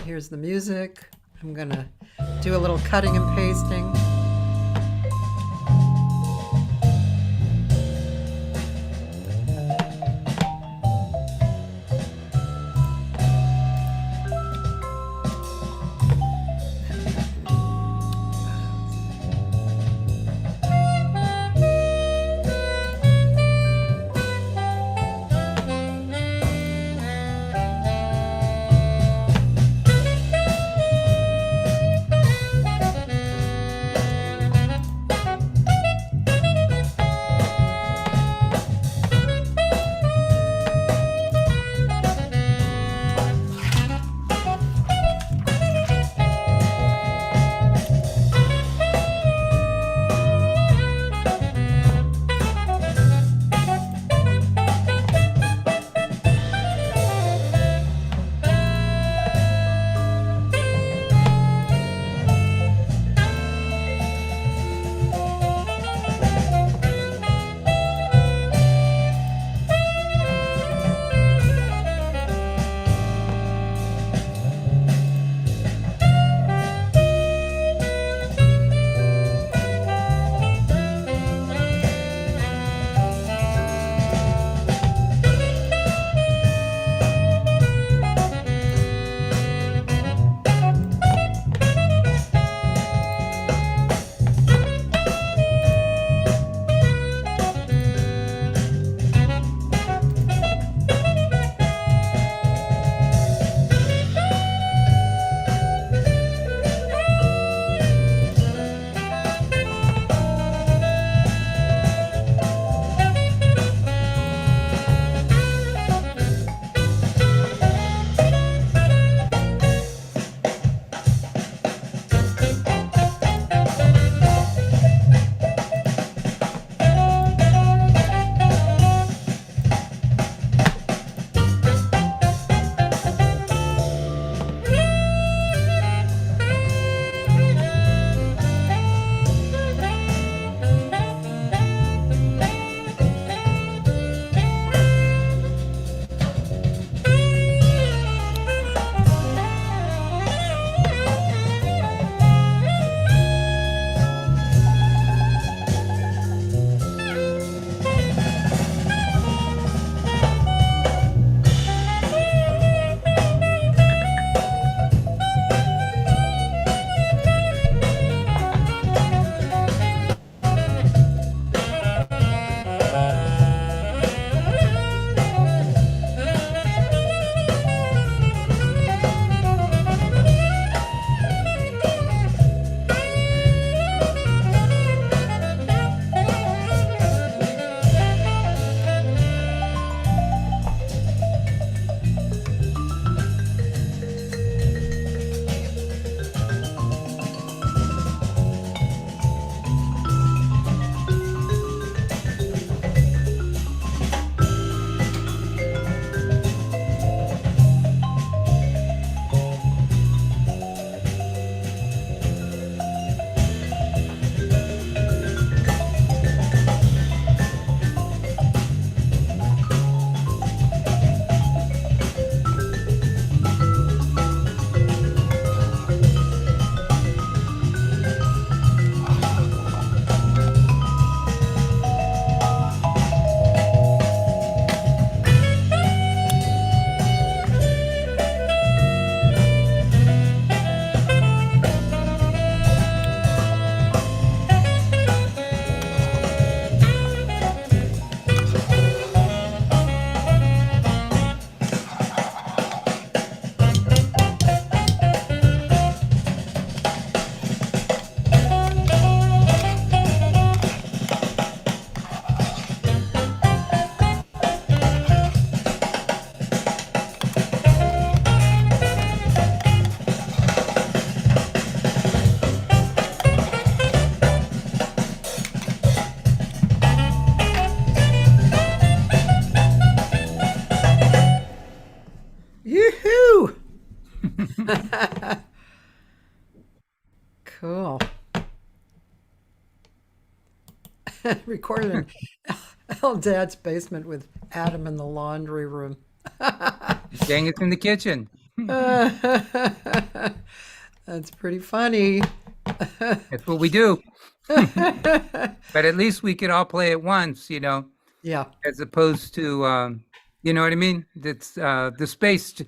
Here's the music. I'm going to do a little cutting and pasting. Cool. Recorded in Eldad's basement with Adam in the laundry room. Gang, it's in the kitchen. That's pretty funny. That's what we do. But at least we could all play at once, Yeah. as opposed to, you know what I mean? That's the space.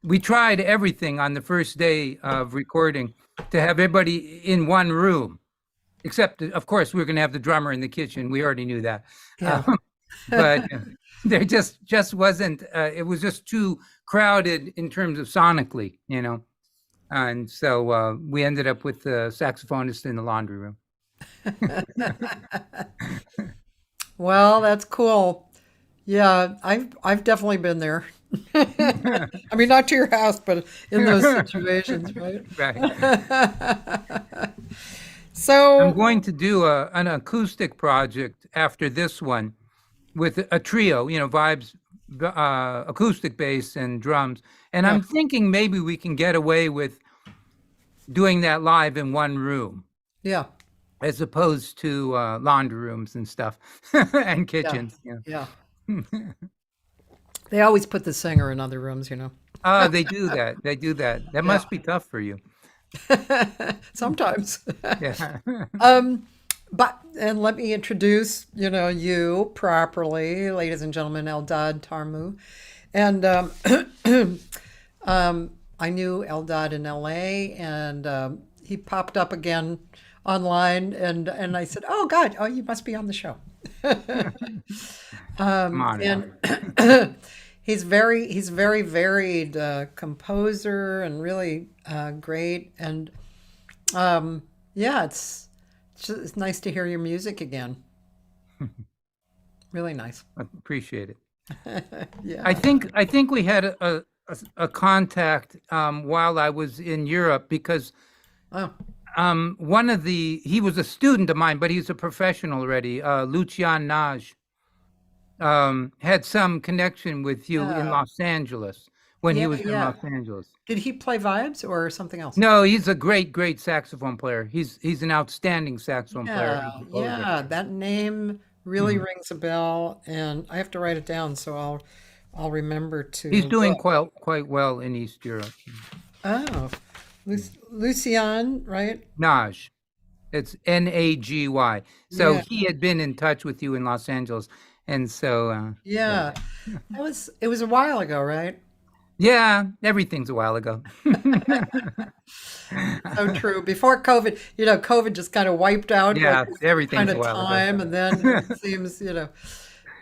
We tried everything on the first day of recording to have everybody in one room, except, of course, we were going to have the drummer in the kitchen. We already knew that. Yeah. But there just wasn't, it was just too crowded in terms of sonically, And so we ended up with the saxophonist in the laundry room. Well, that's cool. Yeah, I've definitely been there. I mean, not to your house, but in those situations, right? Right. So I'm going to do an acoustic project after this one with a trio, vibes, acoustic bass and drums. And I'm thinking maybe we can get away with doing that live in one room. Yeah. As opposed to laundry rooms and stuff and kitchens. Yeah. They always put the singer in other rooms, They do that. They do that. That must be tough for you. Sometimes. Yeah. And let me introduce, you properly, ladies and gentlemen, Eldad Tarmu. And I knew Eldad in LA, and he popped up again online, and I said, "Oh God, you must be on the show." Come on. And he's very varied composer and really great. And it's nice to hear your music again. Really nice. I appreciate it. Yeah. I think we had a contact while I was in Europe because he was a student of mine, but he's a professional already. Lucian Naj had some connection with you in Los Angeles when he was in Los Angeles. Did he play vibes or something else? No, he's a great saxophone player. He's an outstanding saxophone player. Yeah, that name really rings a bell, and I have to write it down so I'll remember to. He's doing quite well in East Europe. Oh, Lucian, right? Naj. It's Nagy. So he had been in touch with you in Los Angeles. And so it was a while ago, right? Yeah, everything's a while ago. So true. Before COVID, COVID just kind of wiped out everything's kind a of while time, ago. And then it seems,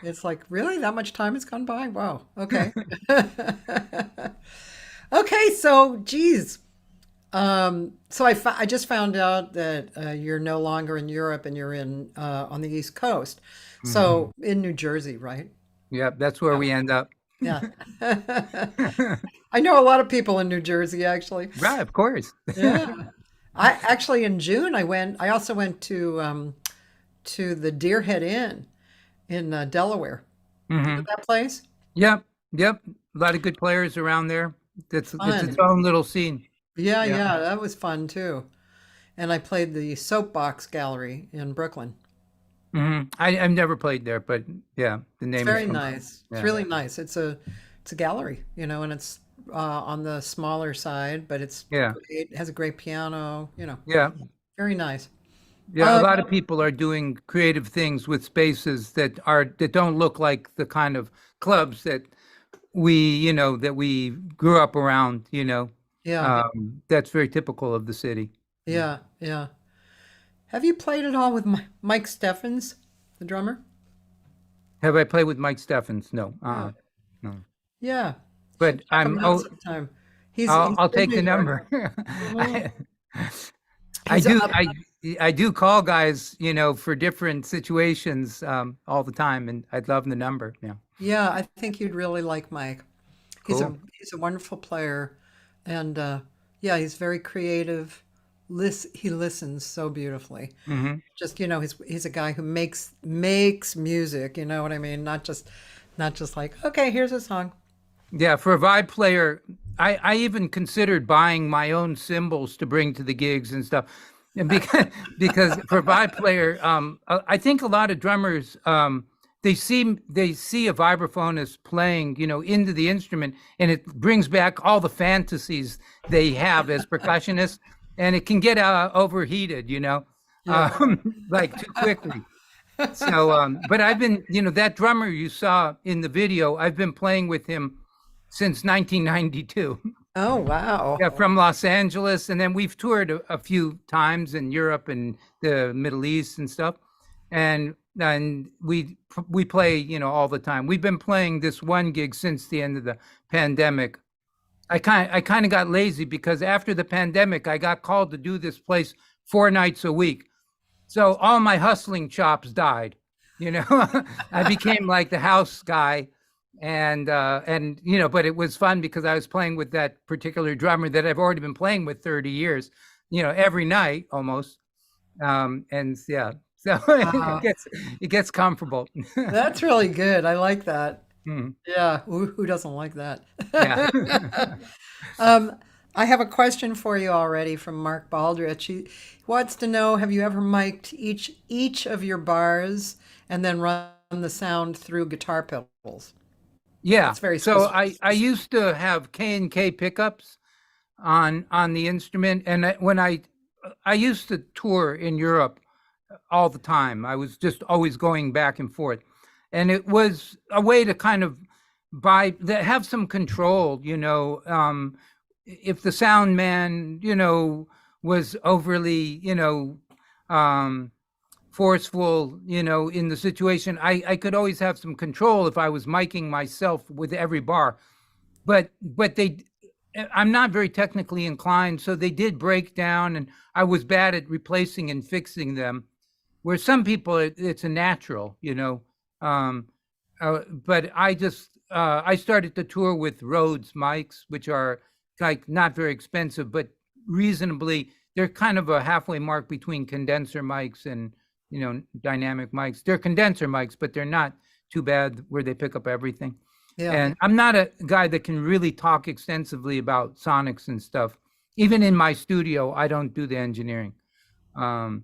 it's like, really, that much time has gone by? Wow. Okay. Okay, so geez. So I just found out that you're no longer in Europe and you're in on the East Coast. So in New Jersey, right? Yeah, that's where we end up. Yeah. I know a lot of people in New Jersey, actually. Right, of course. Yeah. I actually in June I also went to the Deerhead Inn in Delaware. You know that place? Yep. A lot of good players around there. It's its own little scene. Yeah, that was fun too. And I played the Soapbox Gallery in Brooklyn. I've never played there, but the name It's is very familiar. nice. It's really nice. It's a gallery, and it's on the smaller side, but it has a great piano, Yeah. Very nice. Yeah, a lot of people are doing creative things with spaces that don't look like the kind of clubs that we grew up around, Yeah. That's very typical of the city. Yeah. Have you played at all with Mike Steffens, the drummer? Have I played with Mike Steffens? No. No. Yeah. But I'm sometime. I'll take the number. I do call guys, for different situations all the time, and I'd love the number. Yeah. Yeah, I think you'd really like Mike. He's Cool. a wonderful player, and he's very creative. He listens so beautifully. Just he's a guy who makes music. You know what I mean? Not just like, okay, here's a song. Yeah, for a vibe player, I even considered buying my own cymbals to bring to the gigs and stuff. And because for a vibe player, I think a lot of drummers they see a vibraphonist playing, into the instrument, and it brings back all the fantasies they have as percussionists, and it can get overheated, Yeah. like too quickly. So, but I've been, that drummer you saw in the video, I've been playing with him since 1992. Oh, wow. Yeah, from Los Angeles, and then we've toured a few times in Europe and the Middle East and stuff, and we play, all the time. We've been playing this one gig since the end of the pandemic. I kind of got lazy because after the pandemic, I got called to do this place 4 nights a week. So all my hustling chops died, I became like the house guy, and but it was fun because I was playing with that particular drummer that I've already been playing with 30 years, every night almost. And yeah, so it gets comfortable. That's really good. I like that. Mm. Yeah, who doesn't like that? Yeah. I have a question for you already from Mark Baldrich. He wants to know, have you ever mic'd each of your bars and then run the sound through guitar pedals? Yeah. It's very So specific. I used to have K&K pickups on the instrument, and when I used to tour in Europe all the time. I was just always going back and forth, and it was a way to kind of have some control. If the sound man, was overly, forceful, in the situation, I could always have some control if I was miking myself with every bar. But I'm not very technically inclined, so they did break down, and I was bad at replacing and fixing them. Where some people, it's a natural, but I started to tour with Rhodes mics, which are like not very expensive, but reasonably, they're kind of a halfway mark between condenser mics and, dynamic mics. They're condenser mics, but they're not too bad where they pick up everything. Yeah. And I'm not a guy that can really talk extensively about sonics and stuff. Even in my studio, I don't do the engineering. But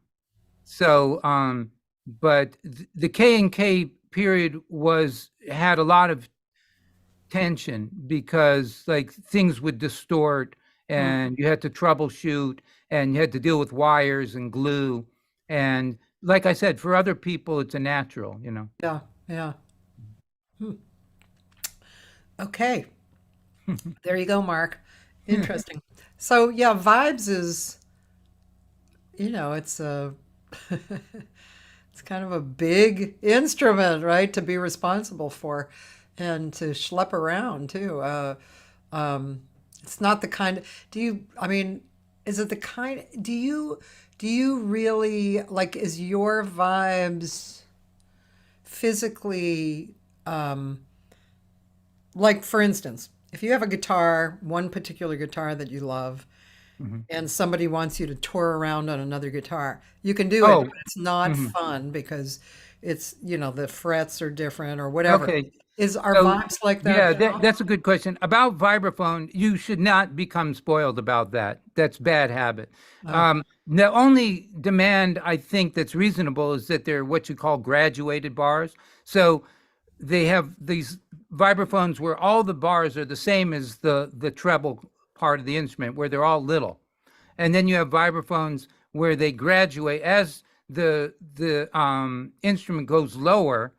the K&K period had a lot of tension because like things would distort and you had to troubleshoot and you had to deal with wires and glue. And like I said, for other people, it's a natural, Yeah. Yeah. Okay. There you go, Mark. Interesting. So yeah, vibes is, it's a it's kind of a big instrument, right, to be responsible for and to schlep around too. It's not the kind I mean, is it the kind, do you really, like, is your vibes physically, like, for instance, if you have a guitar, one particular guitar that you love, and somebody wants you to tour around on another guitar, you can do it, Oh, but it's not mhm. fun because it's, the frets are different or whatever. Okay. Is our So, vibes like that yeah, as well? that's a good question. About vibraphone, you should not become spoiled about that. That's bad habit. Oh, The only demand I think that's reasonable is that they're what you call graduated bars. So they have these vibraphones where all the bars are the same as the treble part of the instrument, where they're all little. And then you have vibraphones where they graduate as the instrument goes lower,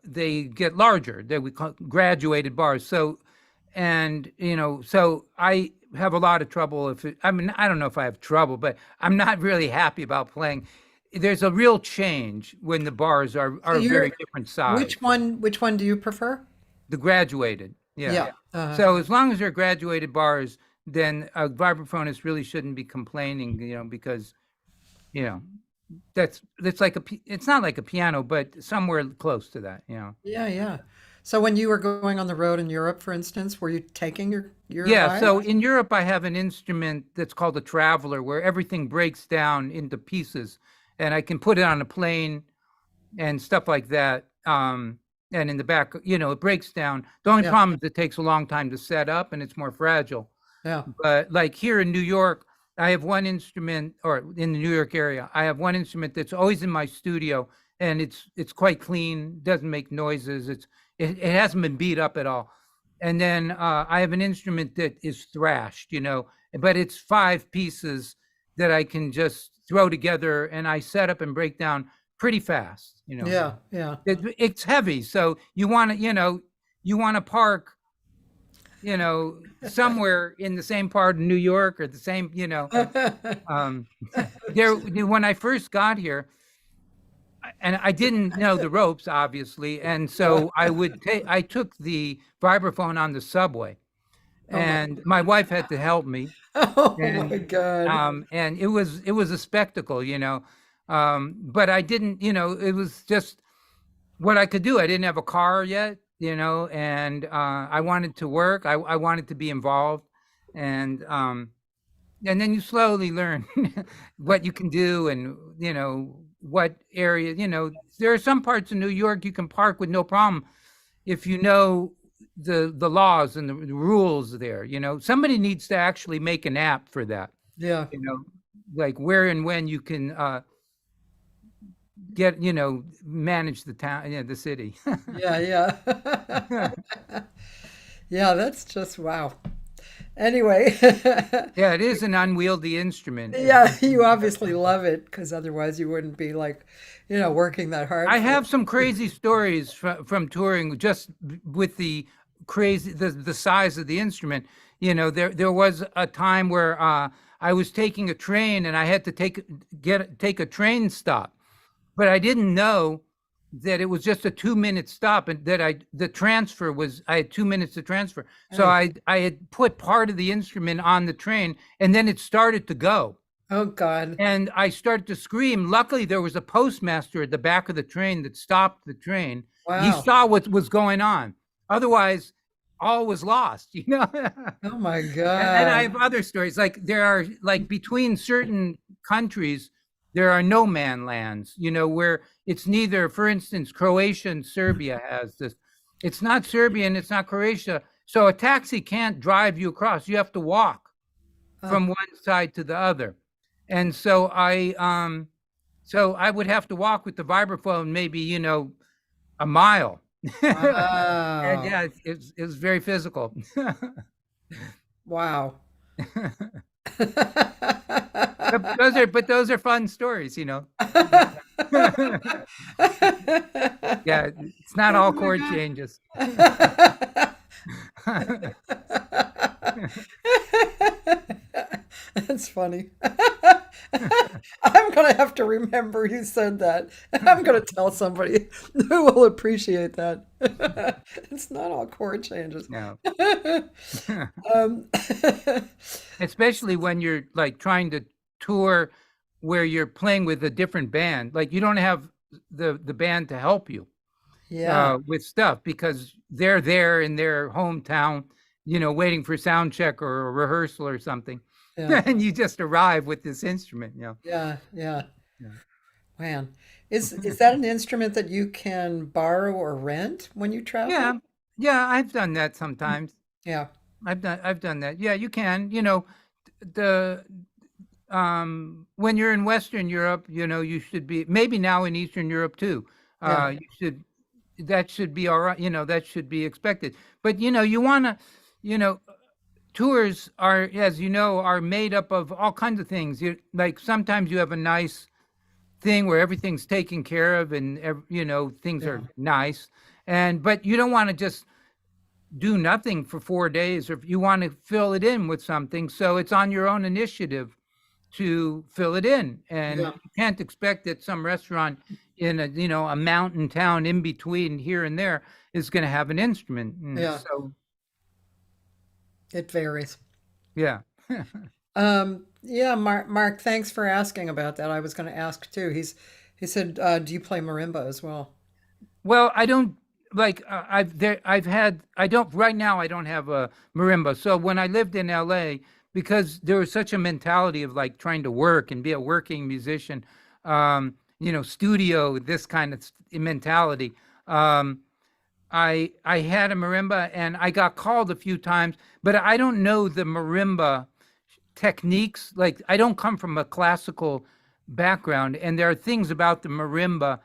they get larger. We call graduated bars. So, and so I have a lot of trouble I mean, I don't know if I have trouble, but I'm not really happy about playing. There's a real change when the bars are so very different size. which one do you prefer? The graduated, yeah. Yeah. So as long as they're graduated bars, then a vibraphonist really shouldn't be complaining, because, you know, it's like it's not like a piano, but somewhere close to that. Yeah, yeah. So when you were going on the road in Europe, for instance, were you taking your Yeah, vibe? so in Europe, I have an instrument that's called a traveler, where everything breaks down into pieces, and I can put it on a plane and stuff like that. And in the back, it breaks down. The only Yeah, problem is it takes a long time to set up, and it's more fragile. yeah. But like here in New York, I have one instrument, or in the New York area, I have one instrument that's always in my studio, and it's quite clean, doesn't make noises. It hasn't been beat up at all. And then I have an instrument that is thrashed, but it's 5 pieces that I can just throw together, and I set up and break down pretty fast. Yeah, yeah. It's heavy, so you want to park, somewhere in the same part of New York or the same, there when I first got here, and I didn't know the ropes, obviously, and so I took the vibraphone on the subway, and my wife had to help me. Oh And my God. and it was a spectacle, but I didn't, it was just what I could do. I didn't have a car yet, and I wanted to work. I wanted to be involved, and then you slowly learn what you can do, and what area. There are some parts of New York you can park with no problem if you know the laws and the rules there. Somebody needs to actually make an app for that. Yeah. Like where and when you can get manage the town, the city. Yeah, yeah. Yeah, that's just wow. Anyway. Yeah, it is an unwieldy instrument. Yeah, you obviously love it because otherwise you wouldn't be like, working that hard. I have some crazy stories from touring just with the size of the instrument. There was a time where I was taking a train and I had to take a train stop, but I didn't know that it was just a 2-minute stop, and that I had 2 minutes to transfer. So I had put part of the instrument on the train, and then it started to go. Oh God. And I started to scream. Luckily, there was a postmaster at the back of the train that stopped the train. Wow. He saw what was going on. Otherwise, all was lost, Oh my God. And I have other stories. Like there are, like between certain countries, there are no man lands, where it's neither, for instance, Croatia and Serbia has this. It's not Serbia and it's not Croatia. So a taxi can't drive you across. You have to walk from one side to the other. And so I would have to walk with the vibraphone maybe, a mile. Wow. And yeah, it was very physical. Wow. Those are fun stories, Yeah, it's not all chord changes. That's funny. I'm going to have to remember you said that. I'm going to tell somebody who will appreciate that. It's not all chord changes. No. Um, Especially when you're like trying to tour where you're playing with a different band. Like you don't have the band to help you yeah. with stuff because they're there in their hometown, waiting for sound check or a rehearsal or something. Yeah. And you just arrive with this instrument, Yeah. Yeah. Yeah. Man. Is that an instrument that you can borrow or rent when you travel? Yeah. Yeah, I've done that sometimes. Yeah. I've done that. Yeah, you can. The when you're in Western Europe, you should be, maybe now in Eastern Europe too. Yeah. That should be all right. That should be expected. But you want to, tours are, as are made up of all kinds of things. Like sometimes you have a nice thing where everything's taken care of and things Yeah. are nice, but you don't want to just do nothing for 4 days, or if you want to fill it in with something. So it's on your own initiative to fill it in, and Yeah. you can't expect that some restaurant in a mountain town in between here and there is going to have an instrument. Yeah. So It varies. yeah. Yeah, Mark, thanks for asking about that. I was going to ask too. He said, do you play marimba as well? Well, I don't like I don't right now. I don't have a marimba. So when I lived in LA, because there was such a mentality of like trying to work and be a working musician, studio, this kind of mentality. I had a marimba and I got called a few times, but I don't know the marimba techniques. Like I don't come from a classical background, and there are things about the marimba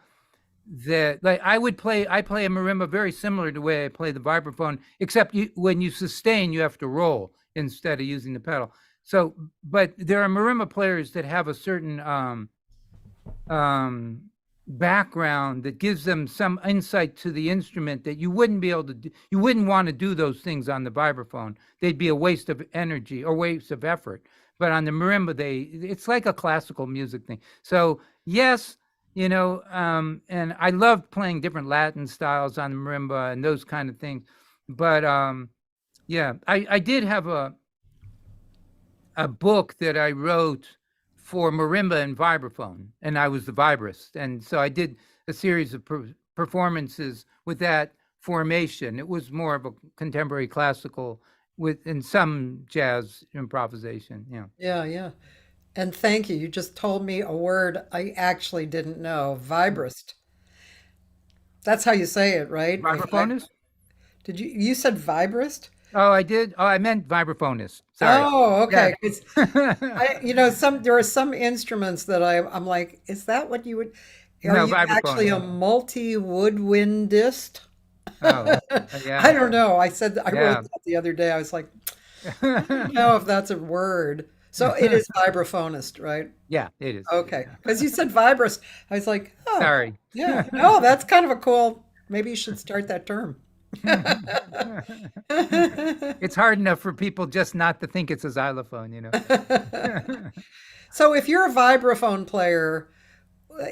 that, like, I play a marimba very similar to the way I play the vibraphone, except when you sustain, you have to roll instead of using the pedal. So, but there are marimba players that have a certain um, background that gives them some insight to the instrument that you wouldn't be able to do. You wouldn't want to do those things on the vibraphone. They'd be a waste of energy or waste of effort. But on the marimba, it's like a classical music thing. So yes, and I love playing different Latin styles on the marimba and those kind of things. But yeah, I did have a book that I wrote for marimba and vibraphone, and I was the vibrist, and so I did a series of performances with that formation. It was more of a contemporary classical and some jazz improvisation. Yeah. Yeah, yeah. And thank you. You just told me a word I actually didn't know. Vibrist. That's how you say it, right? Vibraphonist? Did you said vibrist? Oh, I did. Oh, I meant vibraphonist. Sorry. Oh, Yeah. okay. 'Cause there are some instruments that I'm like, is that what you would, are No, you actually a vibraphone. multi-woodwindist? Oh, I yeah. don't know. I wrote Yeah. that the other day. I was like, I don't know if that's a word. So it is vibraphonist, right? Yeah, it is. Okay. Because you said vibrist. I was like, oh, Sorry. yeah. No, that's kind of a cool, maybe you should start that term. It's hard enough for people just not to think it's a xylophone. So if you're a vibraphone player,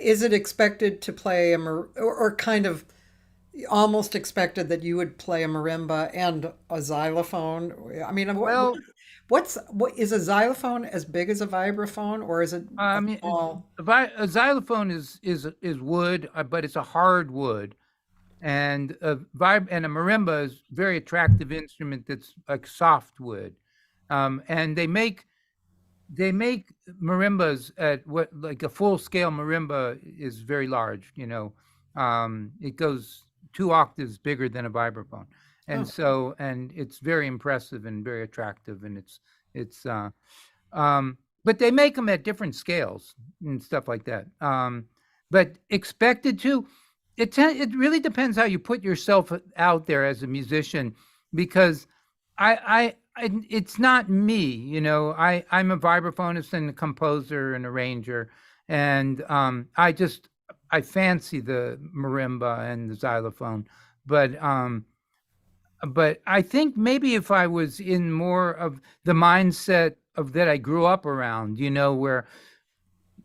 is it expected to play or kind of almost expected that you would play a marimba and a xylophone? I mean, Well, what is a xylophone as big as a vibraphone, or is it I a mean, small? a xylophone is wood, but it's a hard wood, and a marimba is a very attractive instrument that's like soft wood, and they make marimbas at what, like, a full scale marimba is very large. It goes 2 octaves bigger than a vibraphone, and Oh, so and it's very impressive and very attractive, and it's but they make them at different scales and stuff like that. But expected to, it really depends how you put yourself out there as a musician, because it's not me. I'm a vibraphonist and a composer and arranger, and I fancy the marimba and the xylophone, but I think maybe if I was in more of the mindset of that I grew up around, where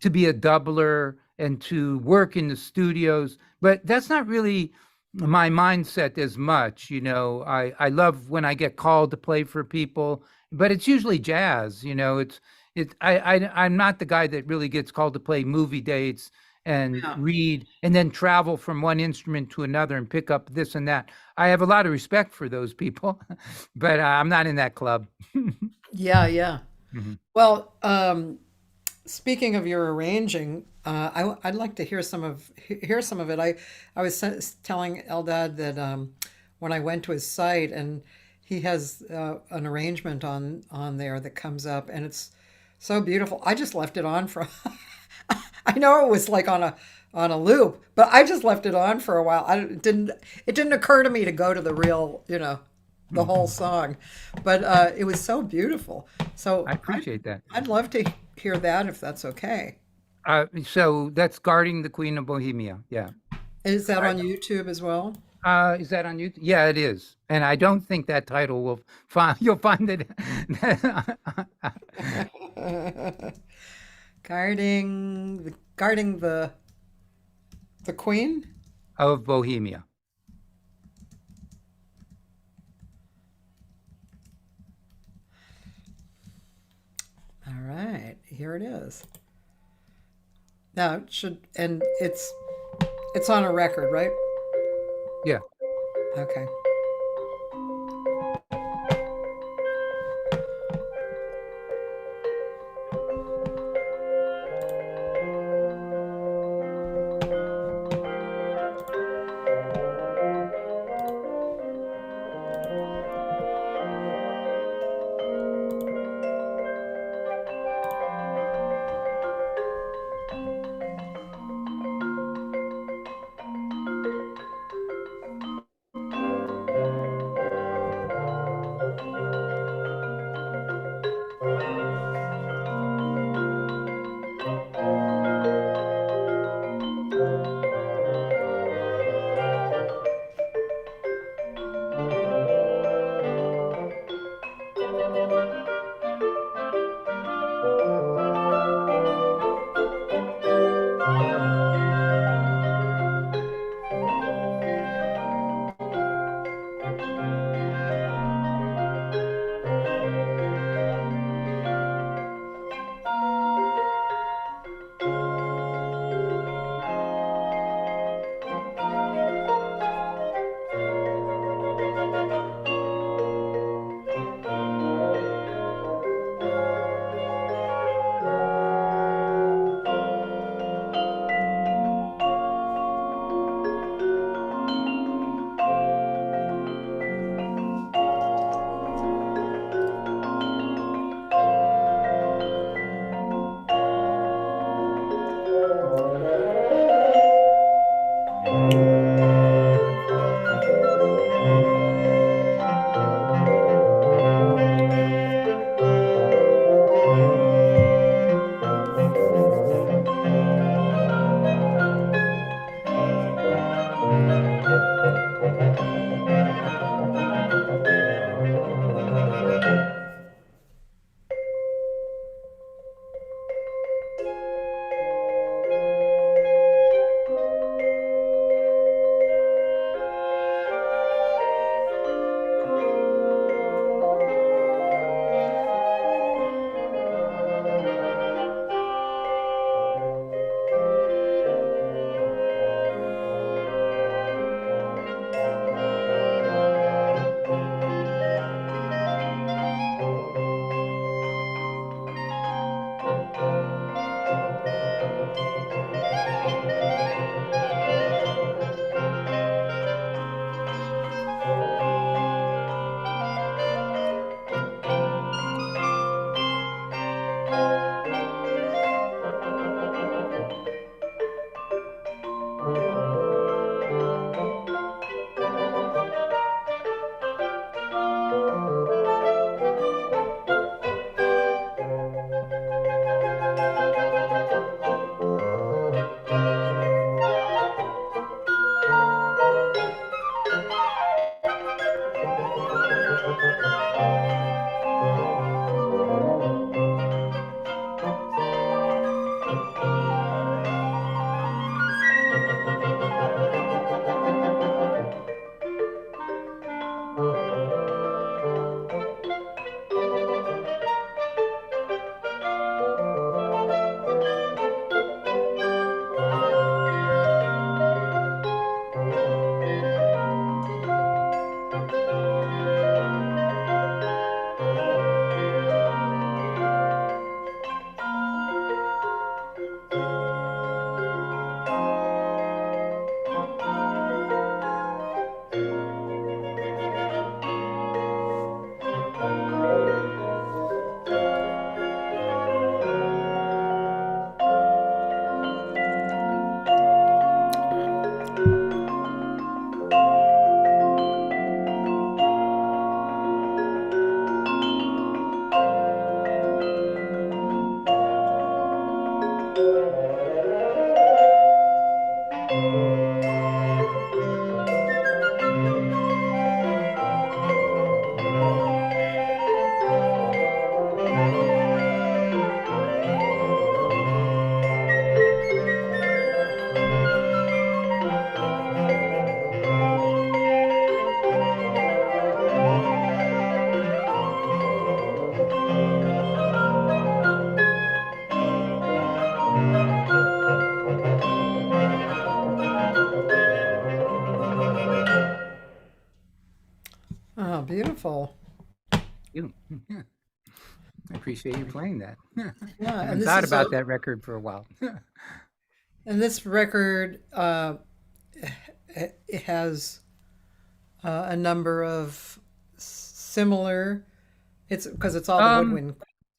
to be a doubler and to work in the studios, but that's not really my mindset as much. I love when I get called to play for people, but it's usually jazz. I'm not the guy that really gets called to play movie dates and yeah. read and then travel from one instrument to another and pick up this and that. I have a lot of respect for those people, but I'm not in that club. Yeah, yeah. Mhm. Well, speaking of your arranging, I'd like to hear some of it. I was telling Eldad that when I went to his site, and he has an arrangement on there that comes up, and it's so beautiful. I just left it on for. I know it was like on a loop, but I just left it on for a while. It didn't occur to me to go to the real, the whole song, but it was so beautiful. So I appreciate that. I'd love to hear that if that's okay. So that's Guarding the Queen of Bohemia. Yeah. Is that on YouTube as well? Is that on YouTube? Yeah, it is. And I don't think that title will find, you'll find it. Guarding the queen? Of Bohemia. All right, here it is. Now it should, and it's on a record, right? Yeah. Okay. beautiful. You. I appreciate you playing that. I Yeah, and haven't this thought is about that record for a while. this record it has a number of similar. It's because it's all the Um, woodwind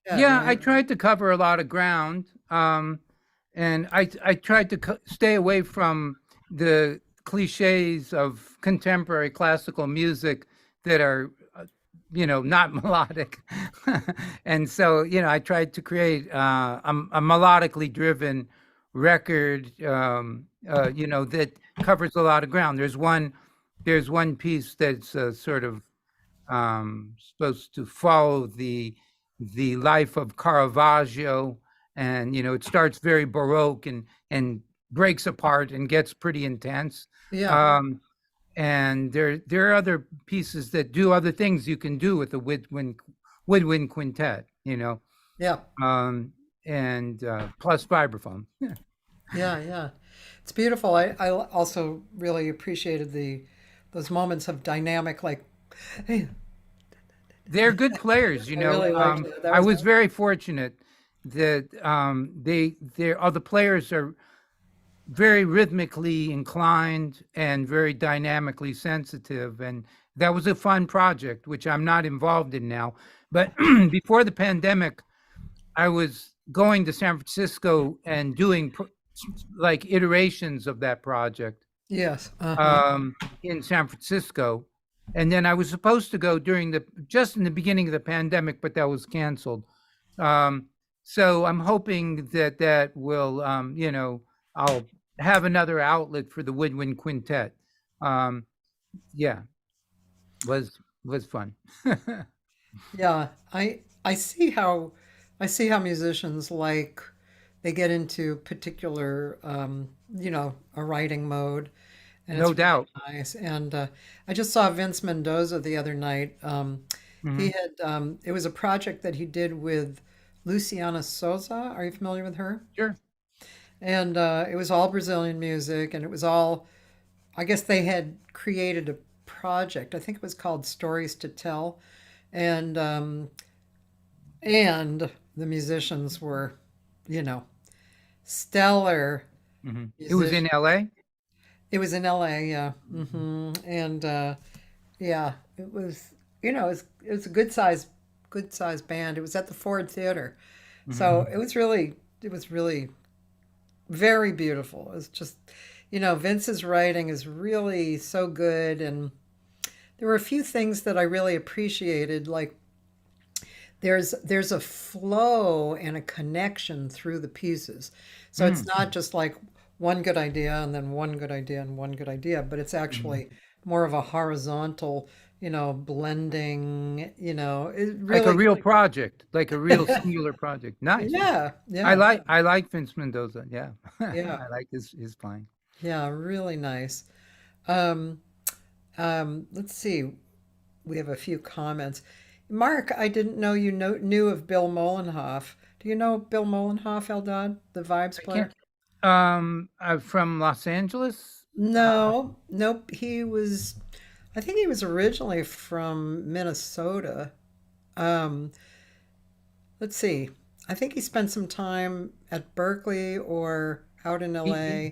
quintet, yeah, I right? tried to cover a lot of ground, and I tried to stay away from the cliches of contemporary classical music that are, not melodic. And so, I tried to create a melodically driven record, that covers a lot of ground. There's one piece that's sort of supposed to follow the life of Caravaggio, and it starts very baroque and breaks apart and gets pretty intense. Yeah, Um, and there are other pieces that do other things you can do with the woodwind quintet, yeah, um, and plus vibraphone. yeah. It's beautiful. I also really appreciated those moments of dynamic, like, hey, They're good players, I really liked it. That I was was very fortunate that all the players are very rhythmically inclined and very dynamically sensitive, and that was a fun project, which I'm not involved in now. But before the pandemic, I was going to San Francisco and doing like iterations of that project yes, uh-huh. in San Francisco. And then I was supposed to go just in the beginning of the pandemic, but that was canceled. Um, so I'm hoping that will, I'll have another outlet for the woodwind quintet. Um, yeah, was fun. Yeah, I see how musicians like they get into particular a writing mode, and No it's really doubt. nice. And I just saw Vince Mendoza the other night. He Hmm. had it was a project that he did with Luciana Souza. Are you familiar with her? Sure. And it was all Brazilian music, and it was all. I guess they had created a project. I think it was called Stories to Tell, and the musicians were, you know, stellar It was in musicians. LA. It was in LA, yeah. And yeah, it was, it was a good size band. It was at the Ford Theater. So Hmm. it was really very beautiful. It's just, Vince's writing is really so good. And there were a few things that I really appreciated, like there's a flow and a connection through the pieces. So it's Mm. not just like one good idea and then one good idea and one good idea, but it's Mhm. actually more of a horizontal, blending, it Like a really. real project, like a real singular project. Nice. Yeah, I yeah, like I like Vince Mendoza. Yeah, yeah, I like his playing. yeah, really nice. Um, let's see. We have a few comments. Mark, I didn't know you knew of Bill Molenhoff. Do you know Bill Molenhoff, Eldad, the vibes I player? can't. From Los Angeles. No, nope. I think he was originally from Minnesota. Um, let's see. I think he spent some time at Berkeley or out in He, LA.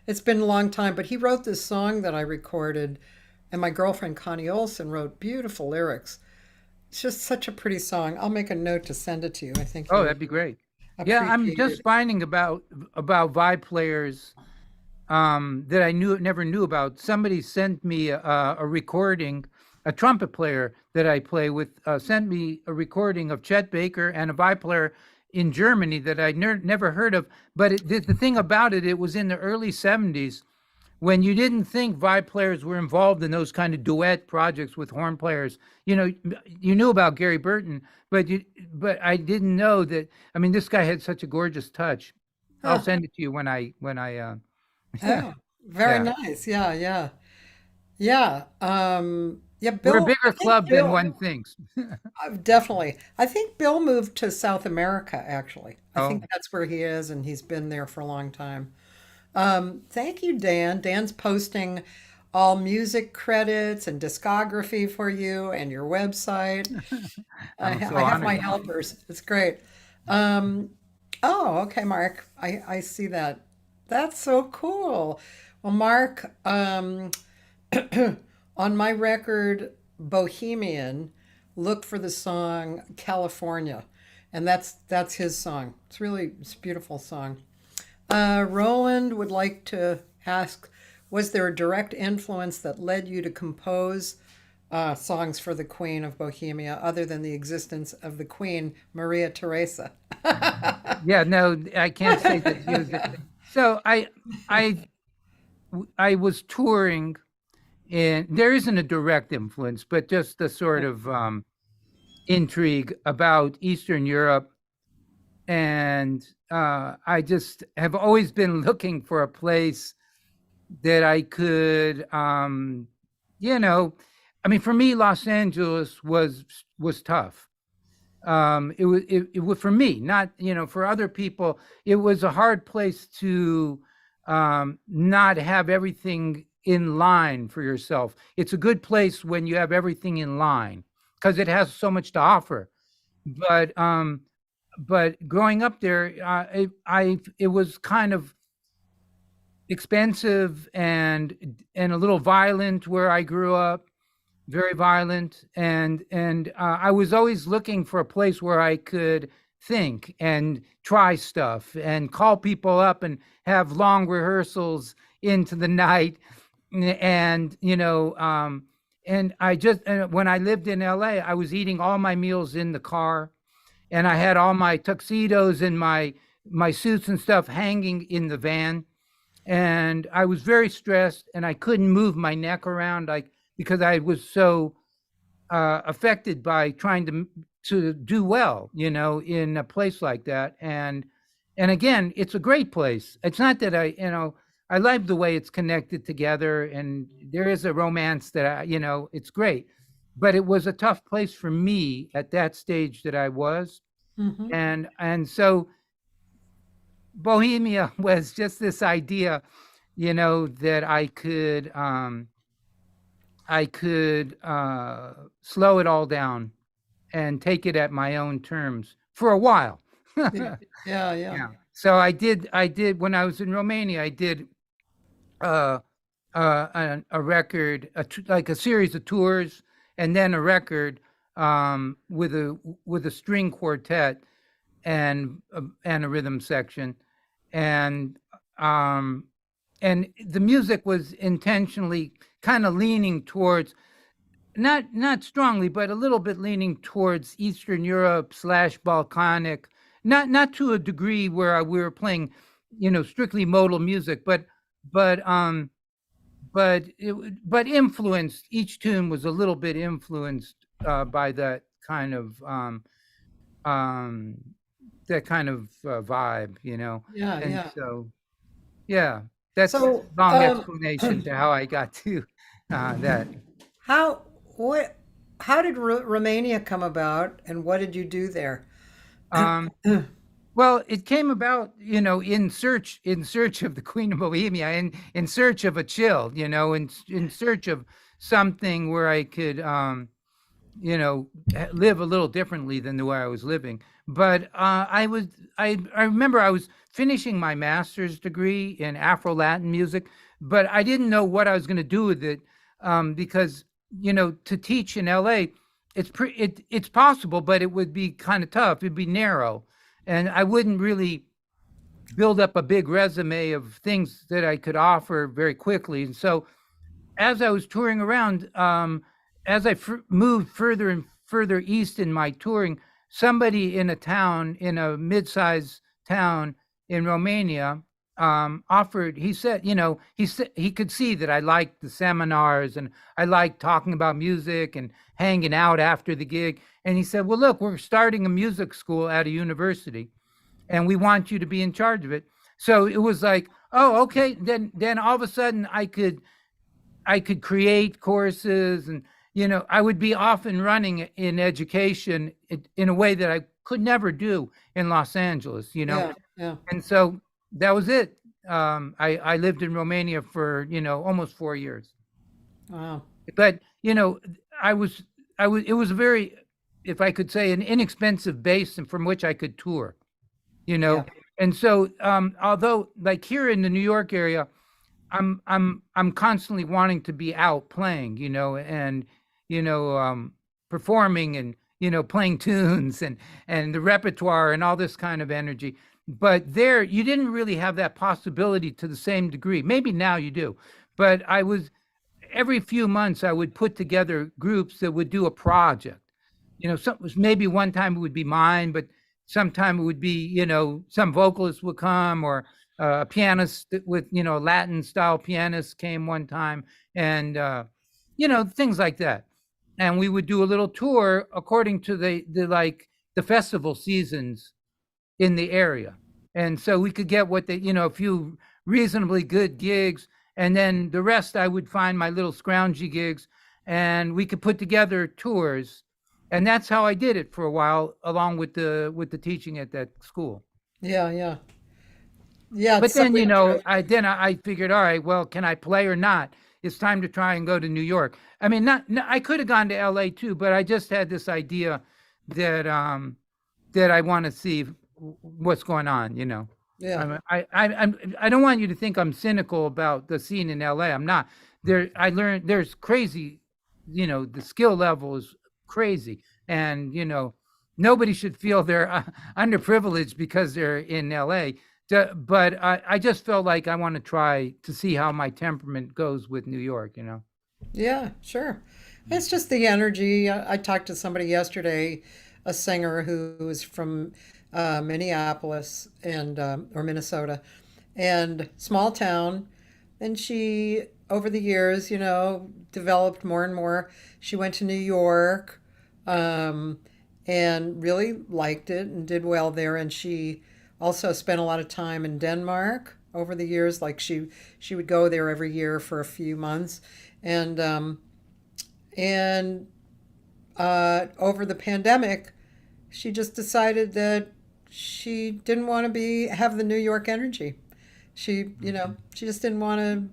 It's been a long time, but he wrote this song that I recorded, and my girlfriend Connie Olson wrote beautiful lyrics. It's just such a pretty song. I'll make a note to send it to you. I think oh, you'll that'd be great. Yeah, I'm appreciate just it. finding about vibe players that I never knew about. Somebody sent me a recording. A trumpet player that I play with sent me a recording of Chet Baker and a vibe player in Germany that I never heard of. But the thing about it, it was in the early '70s when you didn't think vibe players were involved in those kind of duet projects with horn players. You knew about Gary Burton, but I didn't know that. I mean, this guy had such a gorgeous touch. I'll Huh. send it to you when I Oh, very yeah. nice. Yeah, yeah. Yeah. Yeah, We're a Bill, I bigger think club than Bill, one thinks. definitely. I think Bill moved to South America, actually. I think Oh, that's where he is, and he's been there for a long time. Thank you, Dan. Dan's posting all music credits and discography for you and your website. I'm so I have my honored. helpers. It's great. Um, oh, okay, Mark. I see that. That's so cool. Well, Mark, on my record, Bohemian, look for the song California. And that's his song. It's a beautiful song. Roland would like to ask, was there a direct influence that led you to compose songs for the Queen of Bohemia other than the existence of the Queen, Maria Theresa? Yeah, no, I can't say that she was. So I I was touring, and there isn't a direct influence, but just the sort of intrigue about Eastern Europe, and I just have always been looking for a place that I could, you know, I mean, for me, Los Angeles was tough. It was for me, not for other people. It was a hard place to not have everything in line for yourself. It's a good place when you have everything in line because it has so much to offer. But growing up there, it was kind of expensive and a little violent where I grew up, very violent, and I was always looking for a place where I could think and try stuff and call people up and have long rehearsals into the night, and and when I lived in LA, I was eating all my meals in the car, and I had all my tuxedos and my suits and stuff hanging in the van, and I was very stressed, and I couldn't move my neck around, like, because I was so affected by trying to do well, in a place like that. And again, it's a great place. It's not that I like the way it's connected together, and there is a romance that it's great, but it was a tough place for me at that stage that I was, Hmm. and so Bohemia was just this idea, that I could slow it all down and take it at my own terms for a while. Yeah, yeah, yeah. Yeah. So I did when I was in Romania. I did uh, a record, like a series of tours, and then a record with a string quartet and a rhythm section, and um, and the music was intentionally kind of leaning towards, not strongly, but a little bit leaning towards Eastern Europe / Balkanic, not to a degree where we were playing, strictly modal music, but but influenced. Each tune was a little bit influenced by um, that kind of vibe, Yeah, and yeah. so yeah, that's a So, long explanation to how I got to that. how what how did Romania come about, and what did you do there? Um, well, it came about, in search of the Queen of Bohemia, and in search of a chill, in search of something where I could, live a little differently than the way I was living. But I remember I was finishing my master's degree in Afro-Latin music, but I didn't know what I was going to do with it, because to teach in LA, it's possible, but it would be kind of tough. It'd be narrow, and I wouldn't really build up a big resume of things that I could offer very quickly. And so as I was touring around, as I moved further and further east in my touring, somebody in in a mid-sized town in Romania, offered. He said, he could see that I liked the seminars and I liked talking about music and hanging out after the gig. And he said, "Well, look, we're starting a music school at a university, and we want you to be in charge of it." So it was like, oh, okay. Then all of a sudden I could create courses, and I would be off and running in education in a way that I could never do in Los Angeles. Yeah, yeah. And so that was it. I lived in Romania for almost 4 years. Wow. But I was it was a very, if I could say, an inexpensive base and from which I could tour. You Yeah. know, and so although like here in the New York area, I'm constantly wanting to be out playing, and you know performing and playing tunes and the repertoire and all this kind of energy. But there, you didn't really have that possibility to the same degree. Maybe now you do, but I was every few months I would put together groups that would do a project. Some maybe one time it would be mine, but sometime it would be some vocalist would come or a pianist with Latin style pianist came one time, and things like that. And we would do a little tour according to the festival seasons in the area. And so we could get a few reasonably good gigs. And then the rest, I would find my little scroungy gigs and we could put together tours. And that's how I did it for a while, along with the teaching at that school. Yeah. Yeah. Yeah. It's But so then, interesting. I figured, all right, well, can I play or not? It's time to try and go to New York. I mean, not, no, I could have gone to LA too, but I just had this idea that that I want to see what's going on. Yeah. I don't want you to think I'm cynical about the scene in LA. I'm not. I learned there's crazy, the skill level is crazy, and nobody should feel they're underprivileged because they're in LA. But I just felt like I want to try to see how my temperament goes with New York. Yeah. Sure. It's just the energy. I talked to somebody yesterday, a singer who was from Minneapolis and or Minnesota, and small town. And she, over the years, developed more and more. She went to New York, um, and really liked it and did well there. And she also spent a lot of time in Denmark over the years. Like she would go there every year for a few months, and and over the pandemic, she just decided that she didn't want to be have the New York energy. She just didn't want to.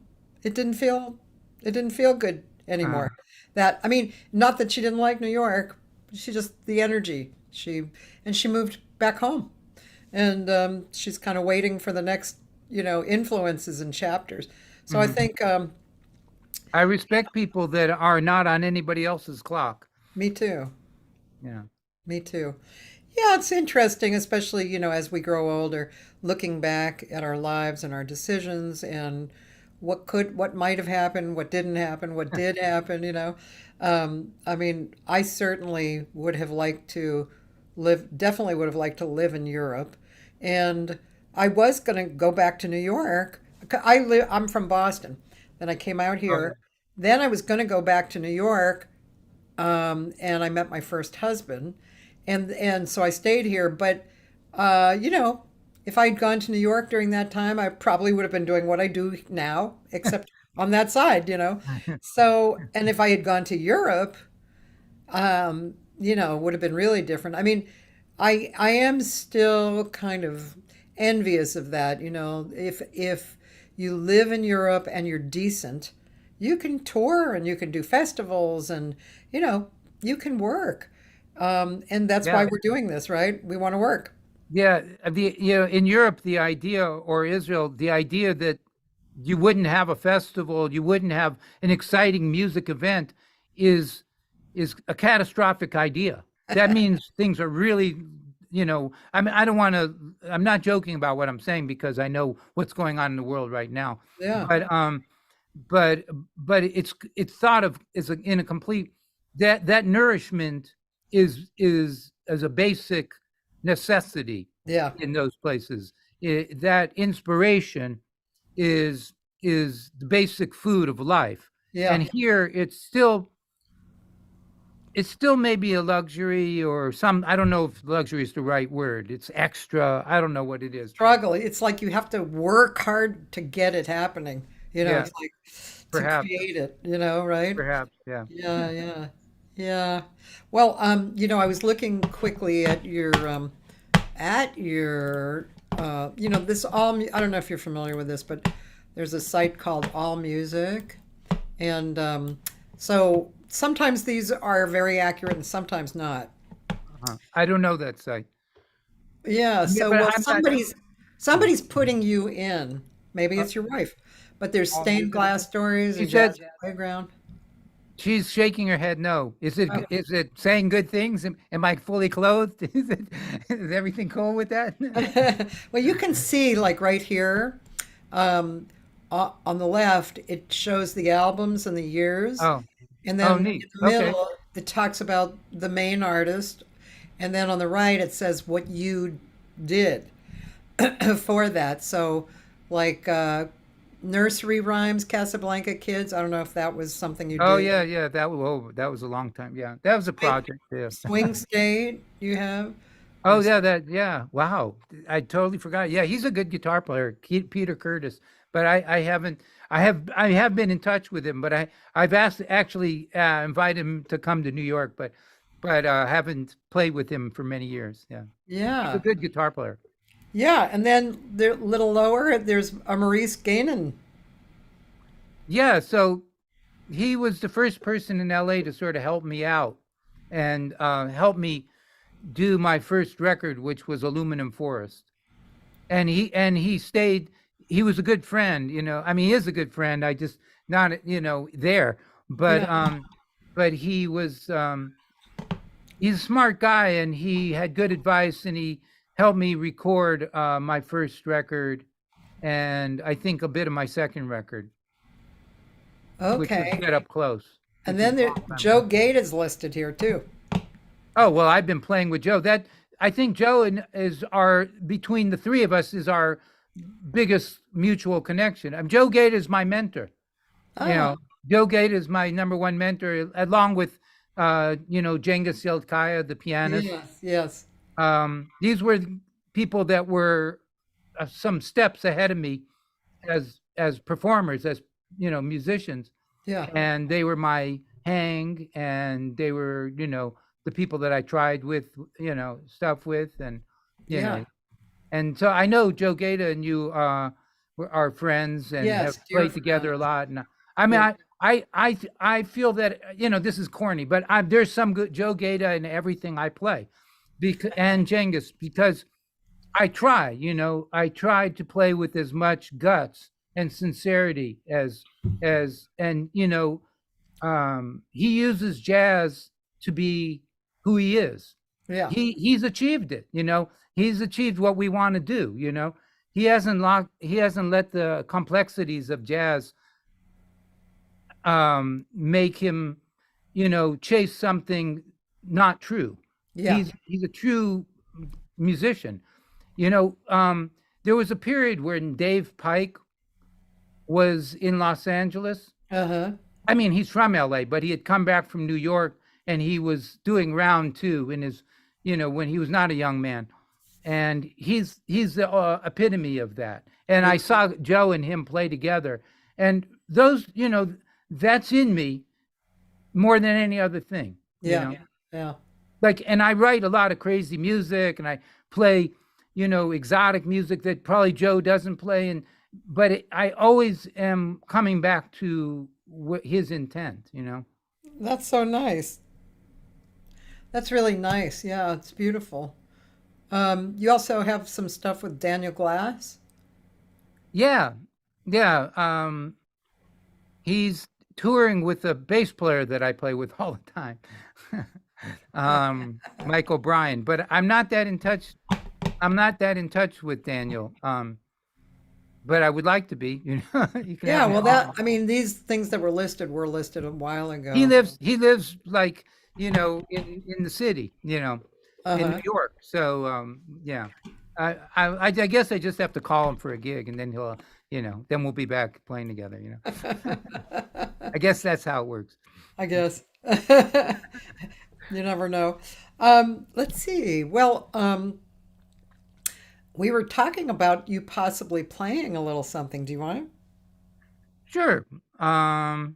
It didn't feel it didn't feel good Uh, anymore. That I mean, not that she didn't like New York. She just the energy. She moved back home, and she's kind of waiting for the next influences and chapters. So I mhm. think I respect people that are not on anybody else's clock. me too. Yeah. Me too. Yeah, it's interesting, especially, as we grow older, looking back at our lives and our decisions and what might have happened, what didn't happen, what did happen. I mean, I certainly would have liked to definitely would have liked to live in Europe. And I was going to go back to New York. I'm from Boston. Then I came out Oh, yeah. here. Then I was going to go back to New York, and I met my first husband, and so I stayed here. But if I'd gone to New York during that time, I probably would have been doing what I do now, except on that side. So, and if I had gone to Europe, it would have been really different. I mean, I am still kind of envious of that. If you live in Europe and you're decent, you can tour and you can do festivals and you can work. And that's why Yeah. we're doing this, right? We want to work. Yeah. In Europe, the idea, or Israel, the idea that you wouldn't have a festival, you wouldn't have an exciting music event is is a catastrophic idea. That means things are really, I mean, I don't want to, I'm not joking about what I'm saying because I know what's going on in the world right now. Yeah, But but it's thought of as in a complete, that nourishment is a basic necessity yeah, in those places. That inspiration is the basic food of life. yeah, And here it's still maybe a luxury, or some, I don't know if luxury is the right word. It's extra. I don't know what it is. struggle. It's like you have to work hard to get it happening. Yeah, It's like to perhaps, create it, right? perhaps. Yeah. Yeah, yeah, yeah. Well, I was looking quickly at your this I don't know if you're familiar with this, but there's a site called All Music, And so sometimes these are very accurate and sometimes not. I don't know that site. Yeah, Yeah, so but well I'm not. somebody's putting you in. Maybe Uh, it's your wife. But there's stained glass stories, a she said jazz playground. she's shaking her head. No, Oh. is it saying good things? Am I fully clothed? Is everything cool with that? Well, you can see like right here, um, on the left, it shows the albums and the years, Oh, and oh, then neat. in the Okay. middle, it talks about the main artist, and then on the right, it says what you did for that. So, like nursery rhymes, Casablanca Kids. I don't know if that was something you Oh did. yeah, yeah. That was a long time. Yeah, that was a project. Yeah. Swing State, you have. Oh yeah, yeah. Wow, I totally forgot. Yeah, he's a good guitar player, Peter Curtis. But I haven't. I have been in touch with him, but I've asked actually invited him to come to New York, but haven't played with him for many years. Yeah, he's a Yeah. good guitar player. Yeah, and then there, a little lower, there's a Maurice Gainen. Yeah, so he was the first person in LA to sort of help me out and help me do my first record, which was Aluminum Forest. And he stayed. He was a good friend, you know. I mean, he is a good friend. I just not, there, but Yeah. um, but he's a smart guy, and he had good advice, and he helped me record my first record, and I think a bit of my second record, which was Okay. Get Up Close, And which was then a there, long time Joe ago. Gate is listed here too. Oh well, I've been playing with Joe. That I think Joe is our between the three of us is our biggest mutual connection. Joe Gate is my mentor. You Ah, know, Joe Gate is my number one mentor, along with Jenga Seldkaya, the pianist. yes, yes. These were people that were some steps ahead of me as performers, as musicians, Yeah, and they were my hang, and they were the people that I tried with stuff with, and you yeah. know and so I know Joe Gata and you are friends and have Yes, dear played together a friends. lot. And I mean, Yeah, I feel that this is corny, but there's some good Joe Gata in everything I play, and Genghis, because I tried to play with as much guts and sincerity as and he uses jazz to be who he is. yeah, He's achieved it, he's achieved what we want to do, he hasn't let the complexities of jazz make him chase something not true. yeah. He's a true musician. you know um there was a period when Dave Pike was in Los Angeles. Uh-huh. I mean, he's from LA, but he had come back from New York, and he was doing round two in his, when he was not a young man. And he's the epitome of that. And Yeah, I saw Joe and him play together, and those, that's in me more than any other thing, yeah, yeah. and I write a lot of crazy music, and I play, exotic music that probably Joe doesn't play, but I always am coming back to his intent. That's so nice. That's really nice. Yeah, it's beautiful. You also have some stuff with Daniel Glass. Yeah, yeah. He's touring with a bass player that I play with all the time, Mike O'Brien. But I'm not that in touch. I'm not that in touch with Daniel. But I would like to be. You can have Yeah, me well, on. I mean, these things that were listed a while He ago. lives. He lives like in the city. In New Uh-huh. York. So yeah, I guess I just have to call him for a gig, and then he'll then we'll be back playing together. I guess that's how it works. I guess. You never know. Let's see. Well, we were talking about you possibly playing a little something. Do you want? Sure. All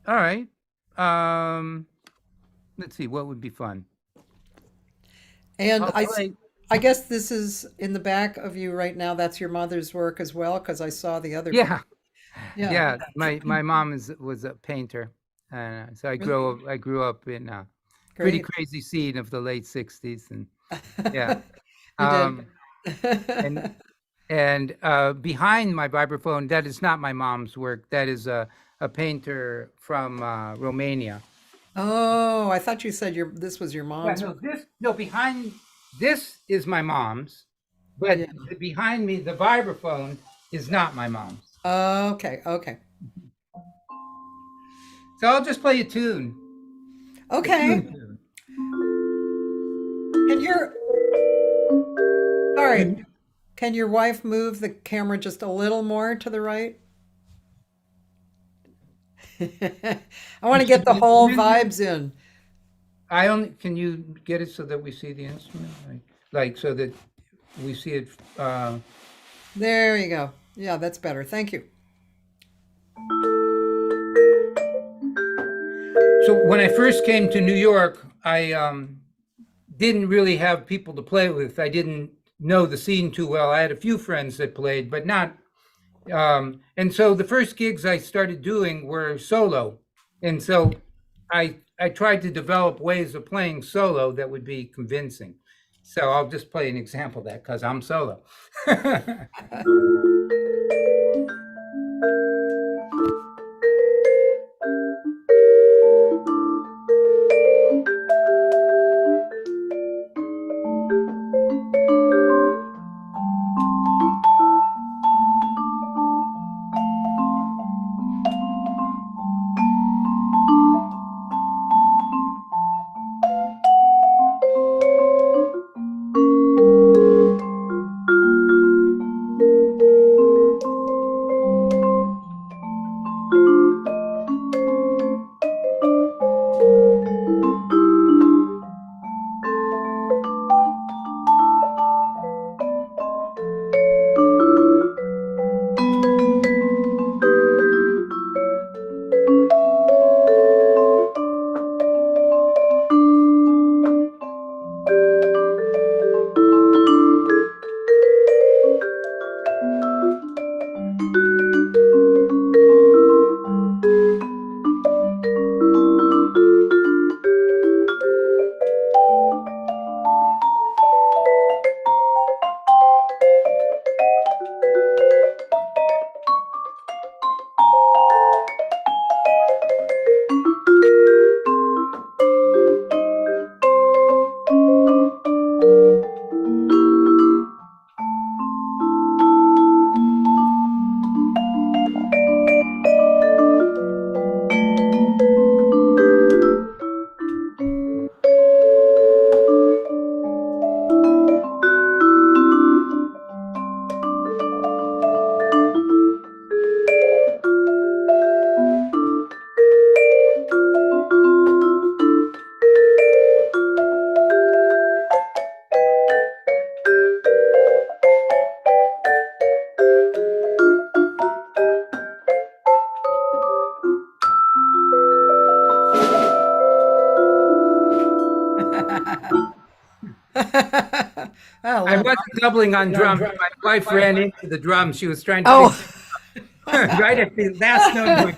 right. Um, let's see what would be fun. And I'll play. I guess this is in the back of you right now. That's your mother's work as well, because I saw the other Yeah, picture. Yeah, Yeah, my mom was a painter, so really I grew up in a pretty great. crazy scene of the late '60s, and yeah, You did. um, and behind my vibraphone, that is not my mom's work. That is a painter from Romania. Oh, I thought you said this was your Yeah, mom's no, work. behind this is my mom's, but Yeah. behind me, the vibraphone is not my mom's. Okay, okay. So I'll just play a Okay. tune. Can your all right. Can your wife move the camera just a little more to the right? I want You to see get the the whole instrument? vibes in. Can you get it so that we see the instrument? Like so that we see it. There you go. Yeah, that's better. Thank you. So when I first came to New York, I didn't really have people to play with. I didn't know the scene too well. I had a few friends that played, but not. And so the first gigs I started doing were solo, and so I tried to develop ways of playing solo that would be convincing. So I'll just play an example of that because I'm solo. I I love wasn't doubling on drums. My wife ran into the drums. She was trying to pick Oh. right at the last note.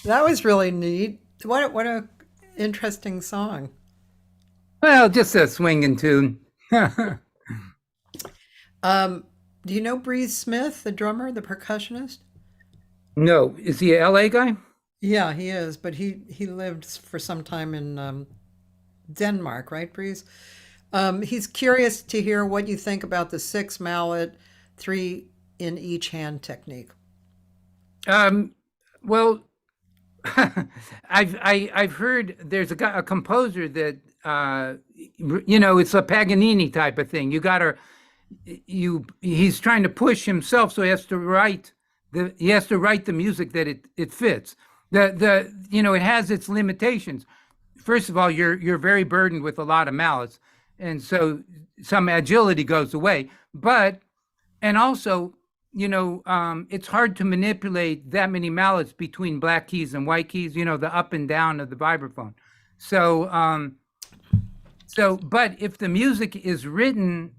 That was really neat. What a interesting song. Well, just a swinging tune. Um, do you know Breeze Smith, the drummer, the percussionist? No, is he a LA guy? Yeah, he is, but he lived for some time in Denmark, right, Breeze? He's curious to hear what you think about the six mallet, three in each hand technique. Well, I've heard there's a composer that it's a Paganini type of thing. He's trying to push himself, so he has to write the music that it fits. It has its limitations. First of all, you're very burdened with a lot of mallets, and so some agility goes away. And also, it's hard to manipulate that many mallets between black keys and white keys. The up and down of the vibraphone. But if the music is written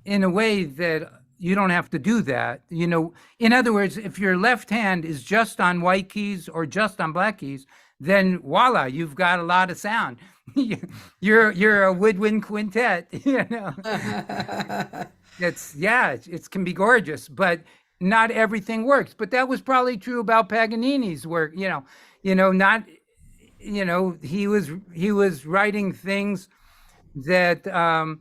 in a way that you don't have to do that. In other words, if your left hand is just on white keys or just on black keys, then voila, you've got a lot of sound. You're a woodwind quintet. It can be gorgeous, but not everything works. But that was probably true about Paganini's work. Not he was writing things that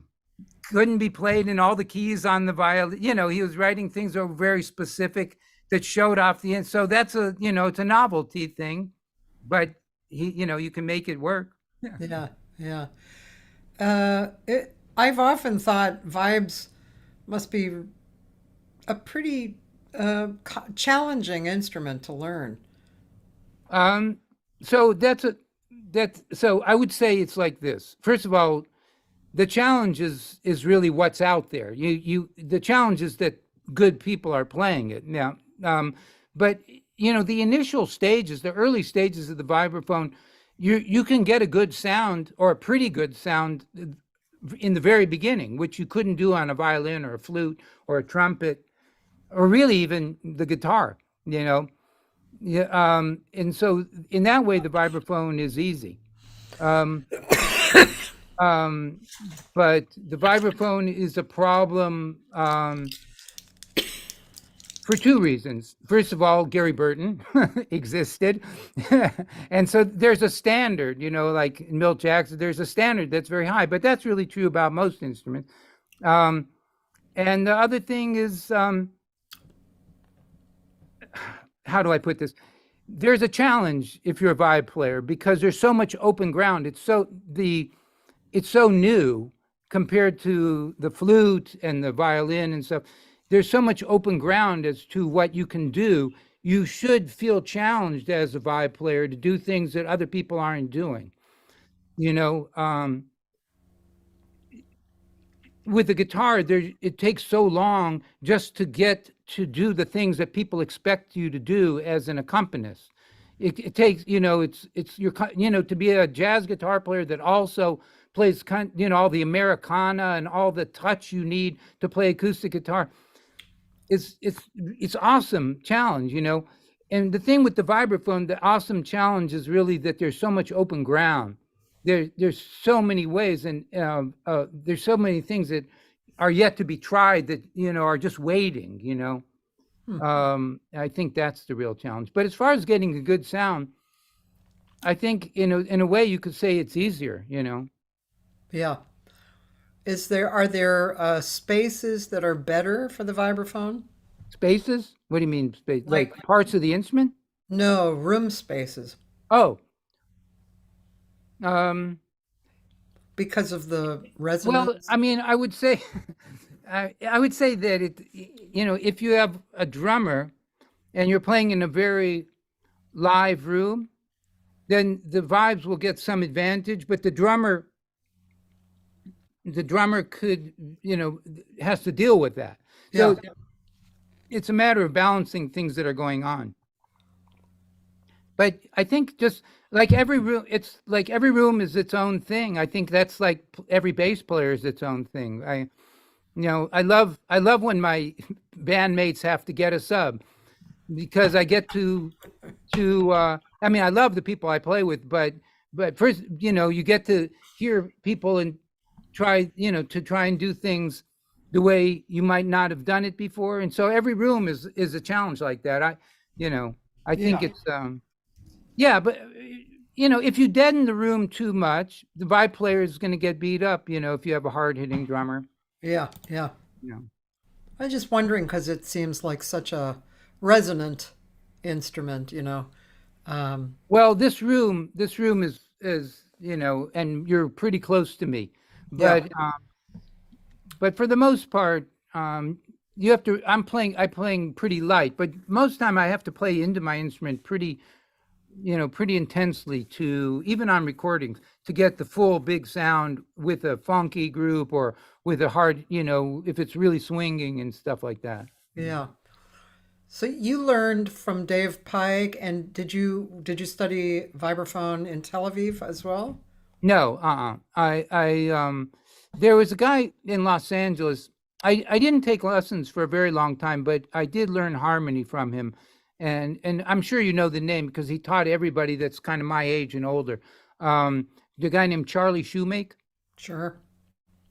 couldn't be played in all the keys on the violin. He was writing things that were very specific that showed off the end. So that's it's a novelty thing, but you can make it work. Yeah. I've often thought vibes must be a pretty challenging instrument to learn. So so I would say it's like this. First of all, the challenge is really what's out there. The challenge is that good people are playing it now. But the initial stages, the early stages of the vibraphone, you can get a good sound or a pretty good sound in the very beginning, which you couldn't do on a violin or a flute or a trumpet, or really even the guitar. And so in that way, the vibraphone is easy. But the vibraphone is a problem for two reasons. First of all, Gary Burton existed. And so there's a standard, like Milt Jackson, there's a standard that's very high, but that's really true about most instruments. And the other thing is, how do I put this? There's a challenge if you're a vibe player because there's so much open ground. It's so new compared to the flute and the violin and stuff. There's so much open ground as to what you can do. You should feel challenged as a vibe player to do things that other people aren't doing. With the guitar, it takes so long just to get to do the things that people expect you to do as an accompanist. It takes, to be a jazz guitar player that also plays, all the Americana and all the touch you need to play acoustic guitar. It's awesome challenge, And the thing with the vibraphone, the awesome challenge is really that there's so much open ground. There's so many ways, and there's so many things that are yet to be tried that are just waiting. I think that's the real challenge. But as far as getting a good sound, I think in a way you could say it's easier. Yeah. Are there spaces that are better for the vibraphone? Spaces? What do you mean space? Like parts of the instrument? No, room spaces. Oh. Because of the resonance. Well, I mean, I would say, I would say that if you have a drummer and you're playing in a very live room, then the vibes will get some advantage, but the drummer could, has to deal with that. So it's a matter of balancing things that are going on. But I think just like every room, it's like every room is its own thing. I think that's like every bass player is its own thing. I love when my bandmates have to get a sub because I get to I mean, I love the people I play with, but first, you get to hear people and try and do things the way you might not have done it before. And so every room is a challenge like that. I think it's, but if you deaden the room too much, the vibe player is going to get beat up, if you have a hard hitting drummer. Yeah. I'm just wondering because it seems like such a resonant instrument, Well, this room is and you're pretty close to me, but but for the most part, you have to. I'm playing pretty light, but most time I have to play into my instrument pretty intensely to even on recordings to get the full big sound with a funky group or with a hard, if it's really swinging and stuff like that. Yeah. So you learned from Dave Pike, and did you study vibraphone in Tel Aviv as well? No, I there was a guy in Los Angeles I didn't take lessons for a very long time, but I did learn harmony from him. And I'm sure you know the name because he taught everybody that's kind of my age and older. The guy named Charlie Shoemake. Sure.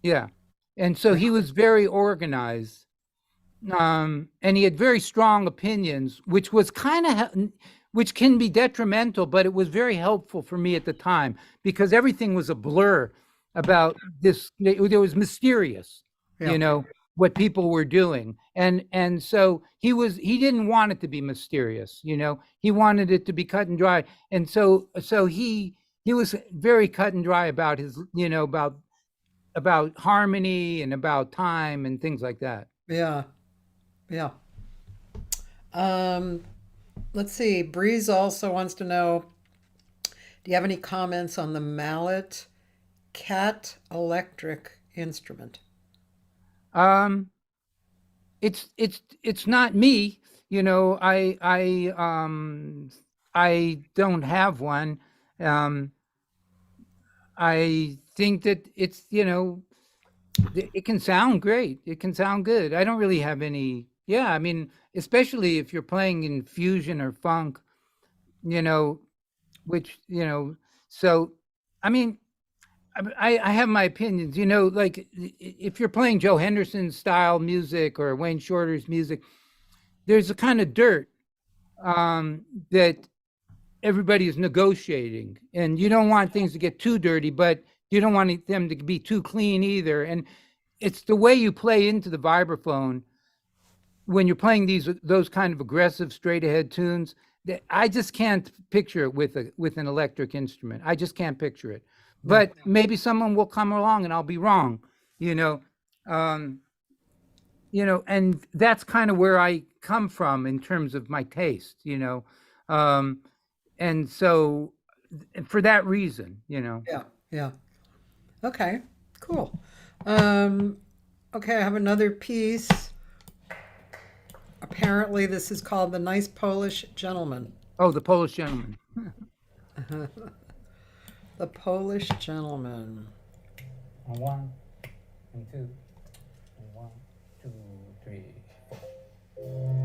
Yeah. And so Yeah. he was very organized. And he had very strong opinions, which was which can be detrimental, but it was very helpful for me at the time because everything was a blur about this. It was mysterious, Yeah. you know, what people were doing. And so he didn't want it to be mysterious, you know, he wanted it to be cut and dry. And so he was very cut and dry about his, you know, about harmony and about time and things like that. Yeah. Yeah. Um, let's see. Breeze also wants to know, do you have any comments on the mallet cat electric instrument? Um, it's not me, you know. I don't have one. Um, I think that it's, you know, it can sound great. It can sound good. I don't really have any. Yeah, I mean, especially if you're playing in fusion or funk, you know, which, you know, so I mean, I have my opinions, you know, like if you're playing Joe Henderson style music or Wayne Shorter's music, there's a kind of dirt that everybody is negotiating, and you don't want things to get too dirty, but you don't want them to be too clean either. And it's the way you play into the vibraphone when you're playing those kind of aggressive straight ahead tunes that I just can't picture it with an electric instrument. I just can't picture it. Yeah. But maybe someone will come along and I'll be wrong, you know. Um, you know, and that's kind of where I come from in terms of my taste, you know. Um, and so for that reason, you know. Yeah. Yeah. Okay. Cool. Um, okay, I have another piece. Apparently, this is called The Nice Polish Gentleman. Oh, the Polish gentleman. The Polish Gentleman. One and two, and one, two, three, four.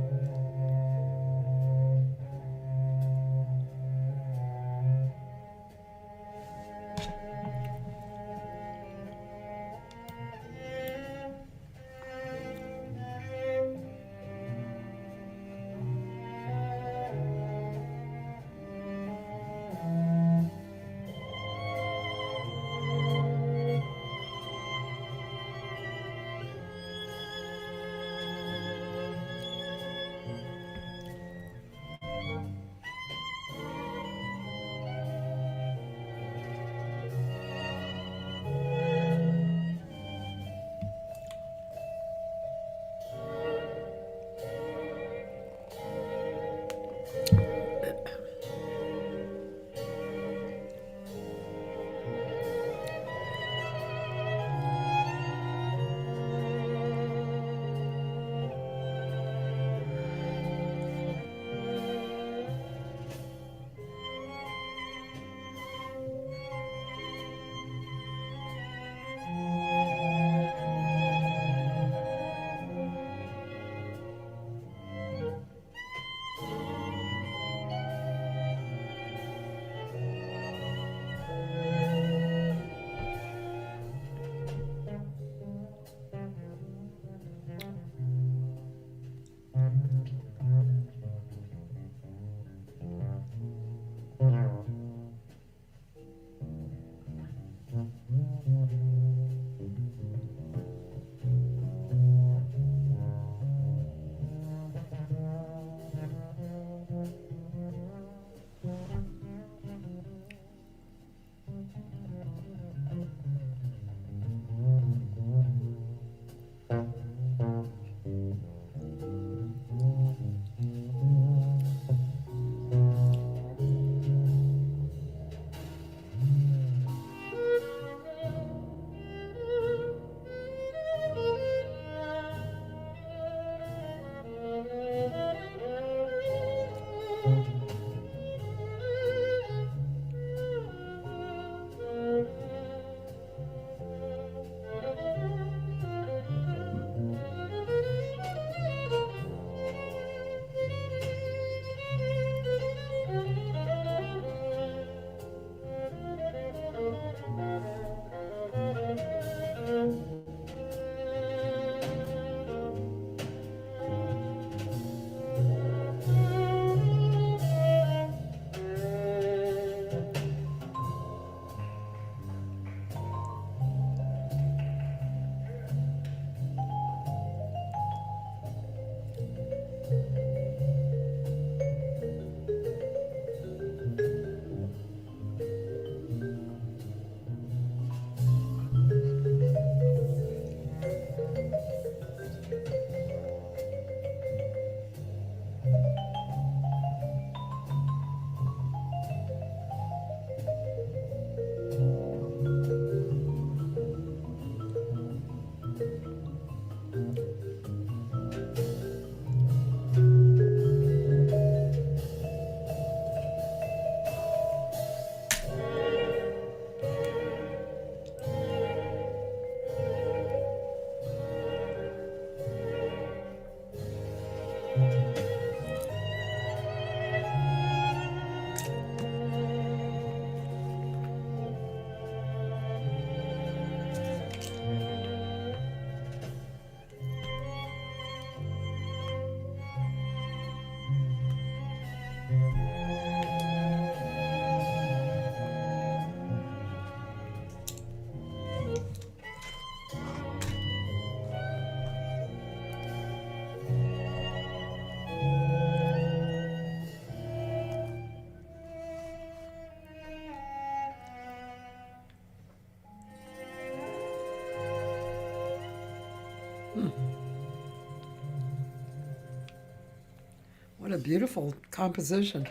What a beautiful composition.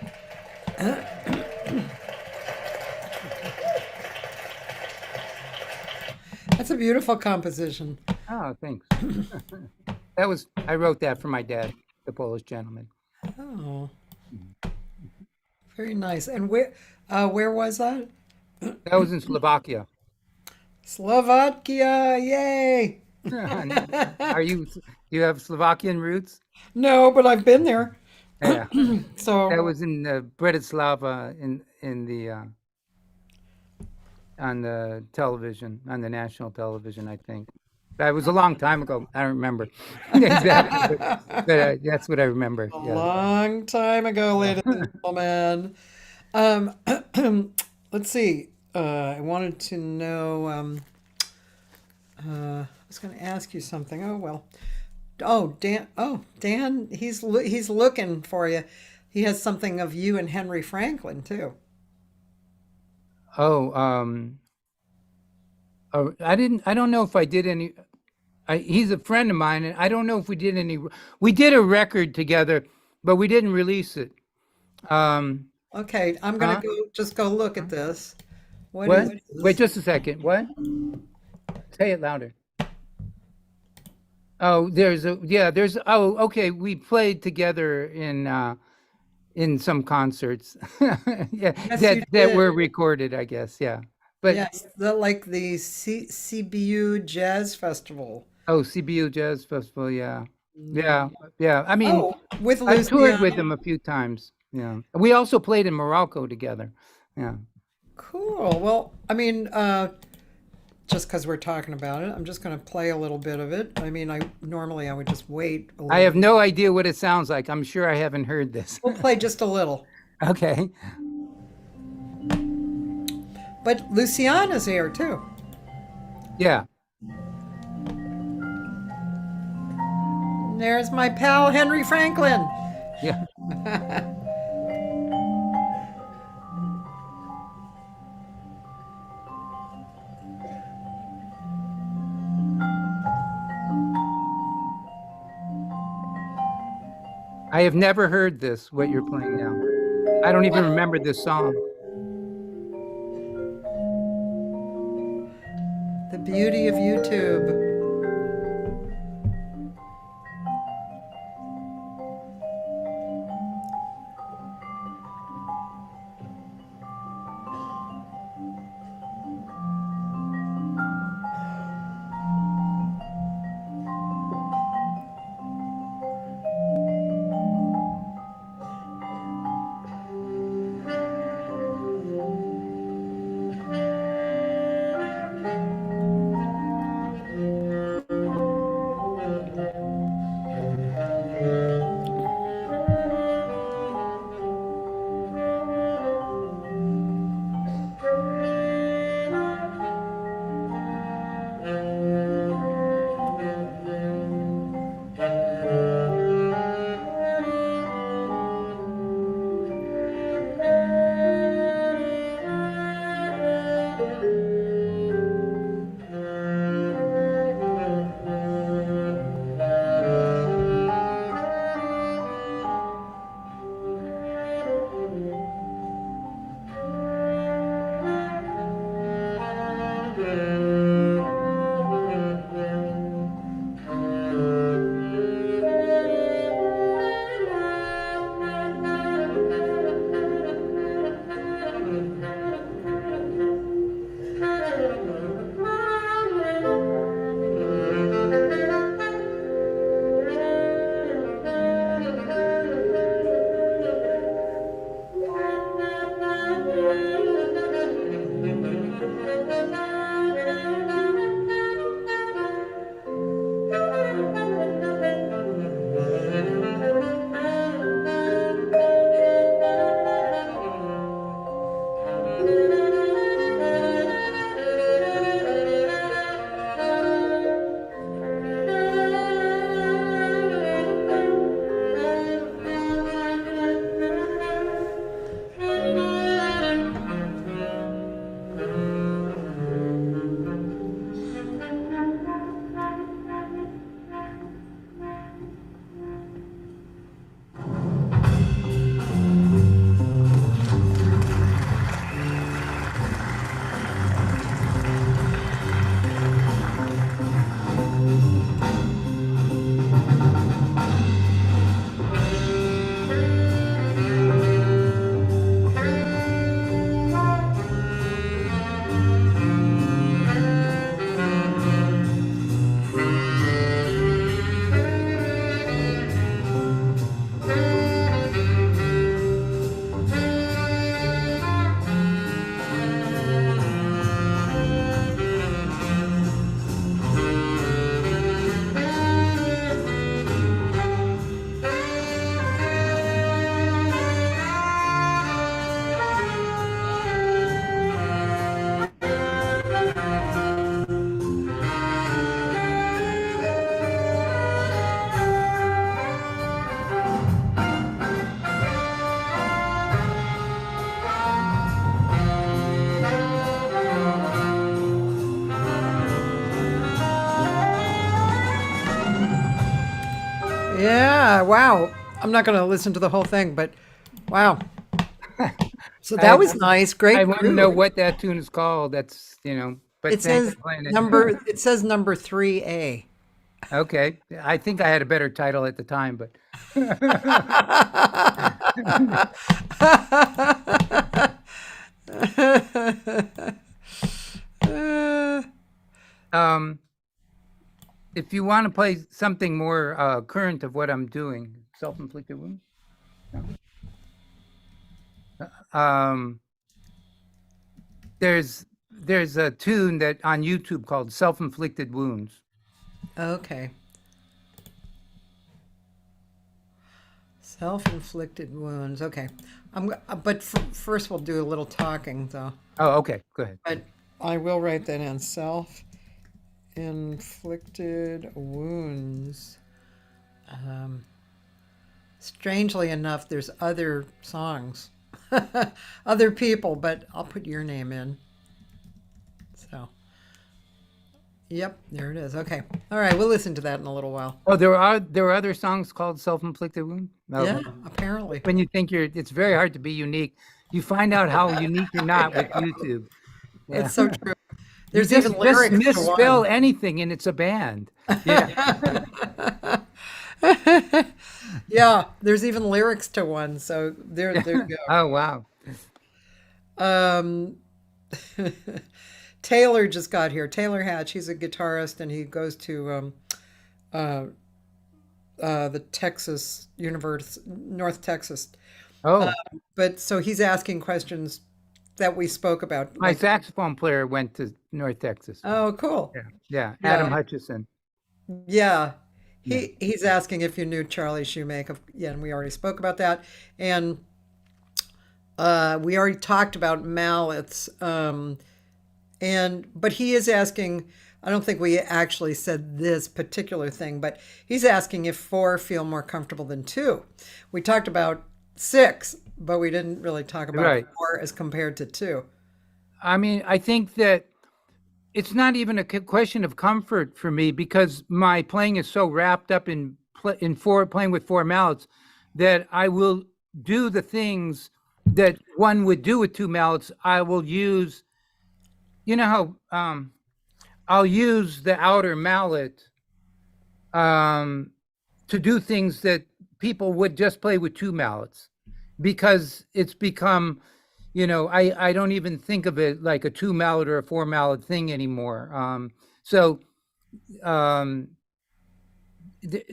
That's a beautiful composition. Oh, thanks. I wrote that for my dad, the Polish gentleman. Oh, very nice. And where was that? That was in Slovakia. Slovakia, yay! Do you have Slovakian roots? No, but I've been there. Yeah. So That was in Bratislava in the on the television, on the national television, I think. That was a long time ago. I don't remember exactly, but that's what I remember. a Yeah. long time ago, ladies and gentlemen. Um, let's see. I wanted to know. I was going to ask you something. Oh well. Oh Dan. Oh Dan. He's looking for you. He has something of you and Henry Franklin too. Oh, I didn't. I don't know if I did any. He's a friend of mine, and I don't know if we did any. We did a record together, but we didn't release it. Um, Okay, I'm gonna huh? go look at this. What is What? Wait, this? just a second. What? Say it louder. Oh, there's oh, okay. We played together in some concerts. Yeah, Yes, you that did. were recorded, I guess. Yeah. But Yes, like the CBU Jazz Festival. oh, CBU Jazz Festival, yeah. Yeah. Yeah. I mean, Oh, with I've toured with Luciano. them a few times. Yeah. We also played in Morocco together. Yeah. Cool. Well, I mean, just because we're talking about it, I'm just going to play a little bit of it. I mean, I normally I would just wait a I little have bit. no idea what it sounds like. I'm sure I haven't heard this. We'll play just a little. Okay. But Luciana's here too. Yeah. There's my pal Henry Franklin. Yeah. I have never heard this, what you're playing now. I don't even remember this song. The beauty of YouTube. Yeah, wow. I'm not going to listen to the whole thing, but wow. So that I was nice. I Great want to know group. what that tune is called. That's, but thanks for playing it. It says number 3A. Okay. I think I had a better title at the time, but um, if you want to play something more current of what I'm doing, self-inflicted wound. Um, there's a tune that on YouTube called "Self-Inflicted Wounds." Okay. Self-inflicted wounds. Okay. But first we'll do a little talking though. Oh, okay. Go ahead. But I will write that in. Self-inflicted wounds. Um, Strangely enough, there's other songs, other people, but I'll put your name in. So, yep, there it is. Okay. All right, we'll listen to that in a little while. Oh, there are other songs called "Self-Inflicted Wound." No. Yeah, apparently. When you think it's very hard to be unique. You find out how unique you're not with YouTube. Yeah. It's so true. You There's even just lyrics to misspell one. anything and it's a band. Yeah. Yeah, there's even lyrics to one. So there you Oh, wow. go. Taylor just got here. Taylor Hatch. He's a guitarist, and he goes to uh, the Texas University, North Texas. Oh, But so he's asking questions that we spoke about. my Like, saxophone player went to North Texas. oh, cool. Yeah. Yeah. Adam Yeah, Hutchison. yeah. Yeah. He's asking if you knew Charlie Shoemake. Yeah, and we already spoke about that. And we already talked about mallets. But he is asking. I don't think we actually said this particular thing, but he's asking if four feel more comfortable than two. We talked about six, but we didn't really talk about Right. four as compared to two. I mean, I think that it's not even a question of comfort for me because my playing is so wrapped up in playing with four mallets that I will do the things that one would do with two mallets. I will use, how I'll use the outer mallet to do things that people would just play with two mallets because it's become, I don't even think of it like a two mallet or a four mallet thing anymore. So um,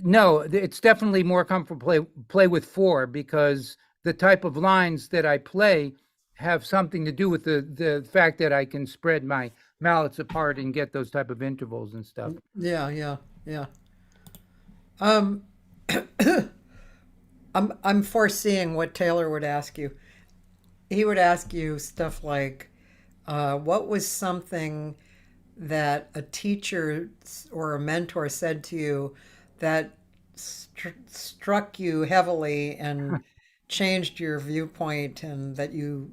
no, it's definitely more comfortable play with four because the type of lines that I play have something to do with the fact that I can spread my mallets apart and get those type of intervals and stuff. Yeah, yeah, yeah. Um, I'm foreseeing what Taylor would ask you. He would ask you stuff like, what was something that a teacher or a mentor said to you that struck you heavily and changed your viewpoint and that you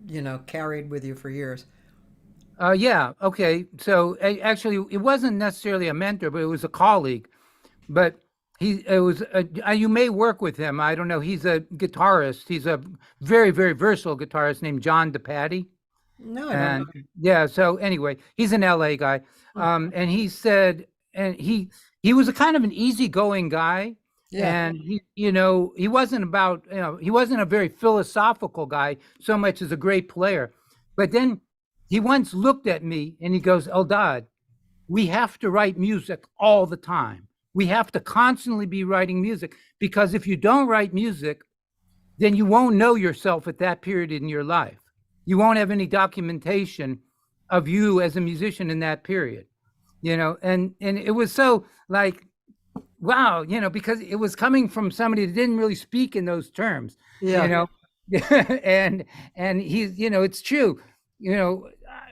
carried with you for years? Yeah. Okay. So actually, it wasn't necessarily a mentor, but it was a colleague. But it was you may work with him. I don't know. He's a guitarist. He's a very, very versatile guitarist named John DePatty. No, I don't And know. yeah, so anyway, he's an LA guy. And he said, and he was a kind of an easygoing guy. Yeah. And he wasn't he wasn't a very philosophical guy so much as a great player. But then he once looked at me and he goes, Eldad, we have to write music all the time. We have to constantly be writing music because if you don't write music, then you won't know yourself at that period in your life. You won't have any documentation of you as a musician in that period, and it was so like, wow, because it was coming from somebody that didn't really speak in those terms, you Yeah. know, and he's, it's true, no,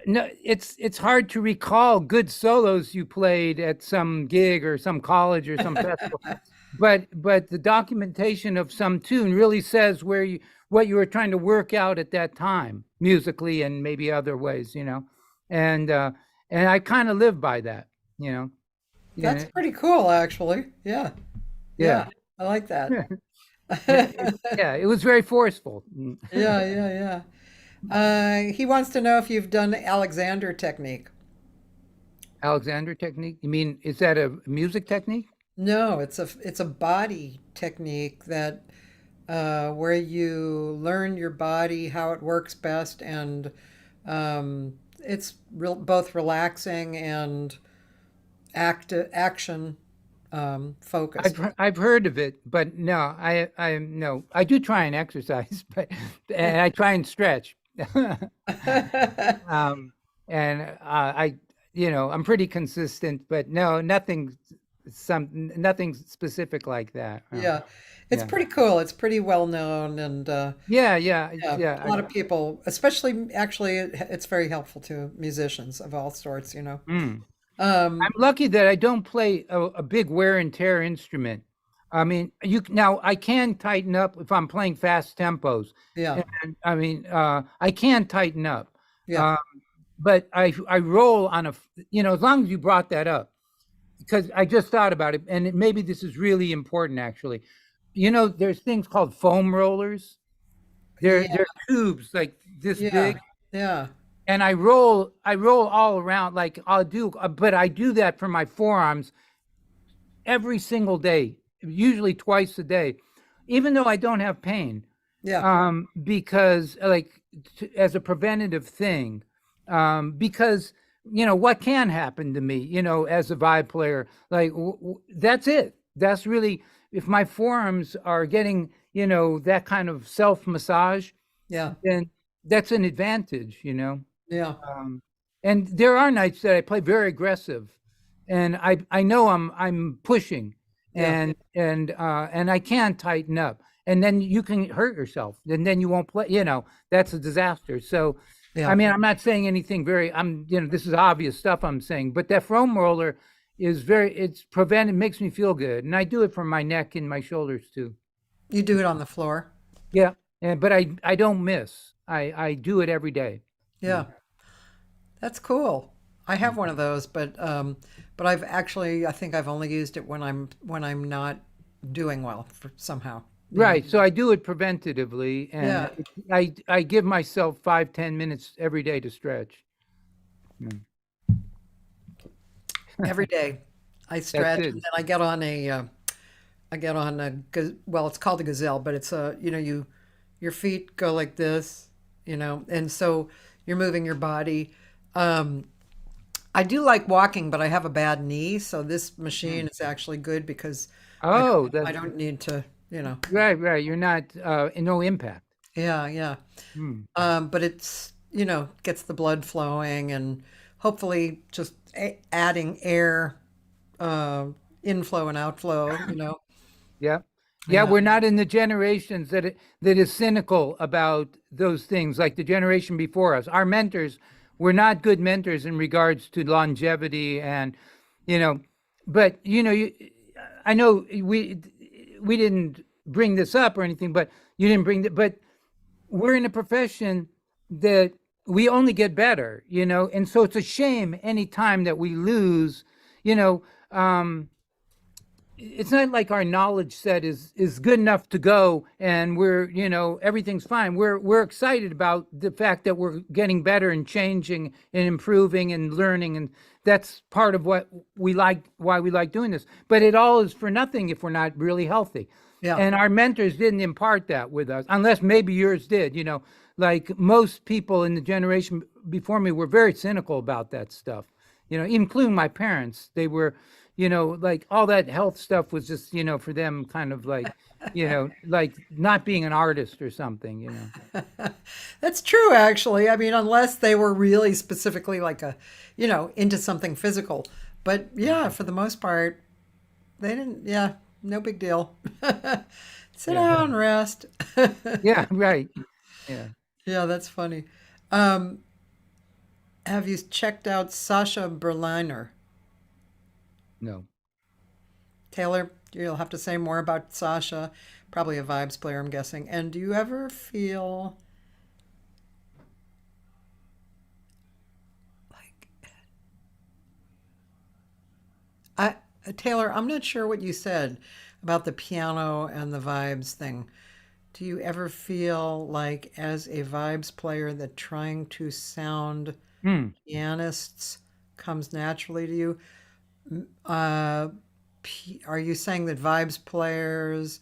it's hard to recall good solos you played at some gig or some college or some festival, but the documentation of some tune really says what you were trying to work out at that time musically and maybe other ways, and I kind of live by that, That's yeah, pretty cool, actually. Yeah. yeah. Yeah. I like that. Yeah, it was very forceful. Mm. Yeah, yeah, yeah. He wants to know if you've done Alexander technique. Alexander technique? You mean, is that a music technique? No, it's a body technique that where you learn your body, how it works best, and it's both relaxing and action focused. I've heard of it, but no, I no. I do try and exercise, but and I try and stretch. Um, and I, I'm pretty consistent, but no, nothing specific like that. Yeah, it's Yeah, pretty cool. It's pretty well known, and yeah, yeah, yeah, yeah. a lot of people, especially actually, it's very helpful to musicians of all sorts. Mm. I'm Um, lucky that I don't play a big wear and tear instrument. I mean, now I can tighten up if I'm playing fast tempos, yeah, and I mean, I can tighten up. yeah, Uh, but I roll on as long as you brought that up, because I just thought about it, and maybe this is really important actually. There's things called foam rollers. yeah, They're tubes like this yeah, big, yeah, and I roll all around like but I do that for my forearms every single day, usually twice a day, even though I don't have pain, yeah, because like as a preventative thing, because what can happen to me, as a vibe player, like that's it. That's really, if my forearms are getting, that kind of self massage, yeah, then that's an advantage. yeah, Um, and there are nights that I play very aggressive, and I know I'm pushing, yeah, and I can tighten up, and then you can hurt yourself, and then you won't play. That's a disaster. So, I yeah. mean, I'm not saying anything very. This is obvious stuff I'm saying, but that foam roller is it's prevented, makes me feel good, and I do it for my neck and my shoulders too. You do it on the floor. Yeah, but I don't miss. I do it every day. Yeah. Yeah, that's cool. I have one of those, but I think I've only used it when I'm not doing well somehow. You know. Right. So I do it preventatively, and Yeah, I give myself 5-10 minutes every day to stretch. Mm. every day I That's stretch, it. and then well, it's called a gazelle, but it's your feet go like this, and so you're moving your body. Um, I do like walking, but I have a bad knee, so this machine Mm. is actually good because I don't Oh, I that's don't need to. right. Right. You're not no impact. Yeah, yeah. Mm. But gets the blood flowing and hopefully just adding air, uh, inflow and outflow. Yeah. Yeah. Yeah, We're not in the generations that is cynical about those things, like the generation before us. Our mentors were not good mentors in regards to longevity, and you know, but I know we didn't bring this up or anything, but you didn't bring that. But we're in a profession that we only get better, and so it's a shame any time that we lose, you know. It's not like our knowledge set is good enough to go, and we're, everything's fine. We're excited about the fact that we're getting better and changing and improving and learning, and that's part of what we like, why we like doing this. But it all is for nothing if we're not really healthy. yeah, And our mentors didn't impart that with us, unless maybe yours did. Like most people in the generation before me were very cynical about that stuff. Including my parents. They were, like all that health stuff was just, for them kind of like not being an artist or something. that's true. Actually, I mean, unless they were really specifically like into something physical, but yeah, for the most part, they didn't. Yeah, no big deal. Sit Yeah. down, rest. Yeah. Right. Yeah. Yeah, that's funny. Um, have you checked out Sasha Berliner? No. Taylor, you'll have to say more about Sasha. Probably a vibes player, I'm guessing. And do you ever feel like I Taylor, I'm not sure what you said about the piano and the vibes thing. Do you ever feel like, as a vibes player, that trying to sound Hmm. pianists comes naturally to you? Uh, are you saying that vibes players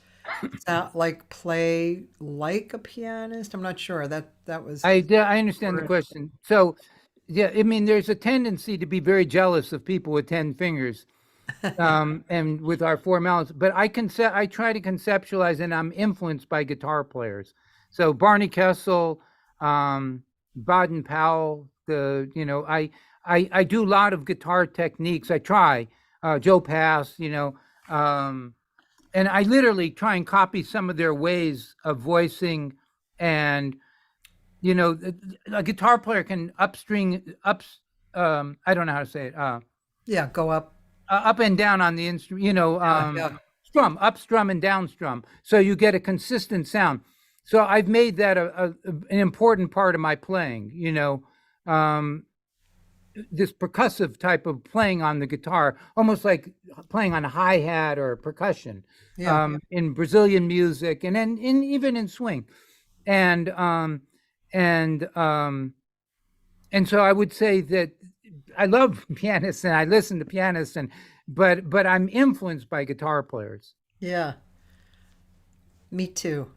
sound like play like a pianist? I'm not sure. That was. I understand the question. So, yeah, I mean, there's a tendency to be very jealous of people with 10 fingers, and with our four mouths. But I try to conceptualize, and I'm influenced by guitar players. So Barney Kessel, Baden Powell. I do a lot of guitar techniques. I try Joe Pass. And I literally try and copy some of their ways of voicing. And a guitar player can upstring ups. I don't know how to say it. Yeah, go up. Up and down on the instrument, Yeah, yeah, strum, up strum and down strum. So you get a consistent sound. So I've made that an important part of my playing, this percussive type of playing on the guitar, almost like playing on a hi-hat or percussion, yeah, in Brazilian music and then even in swing. And, and, and so I would say that I love pianists and I listen to pianists, but I'm influenced by guitar players. yeah. Me too.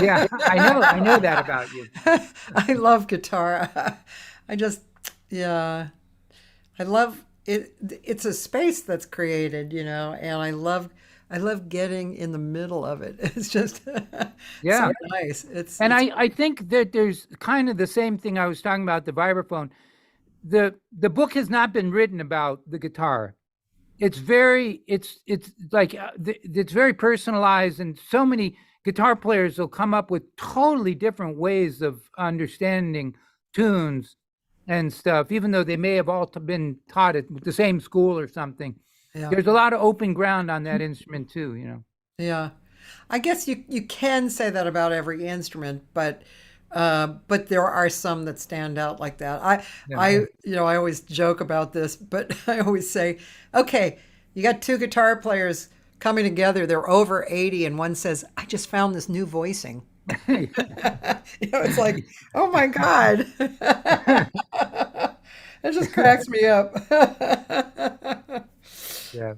Yeah, I know that about you. I love guitar. I just, yeah, I love it. It's a space that's created, and I love getting in the middle of it. It's just Yeah. so nice. And It's, I think that there's kind of the same thing I was talking about the vibraphone. The book has not been written about the guitar. It's like it's very personalized, and so many guitar players will come up with totally different ways of understanding tunes and stuff, even though they may have all been taught at the same school or something. yeah, There's a lot of open ground on that instrument too. yeah. I guess you can say that about every instrument, but there are some that stand out like that. Yeah. I always joke about this, but I always say, okay, you got two guitar players coming together. They're over 80, and one says, "I just found this new voicing." It's like, oh my God. It just cracks me up. Yeah.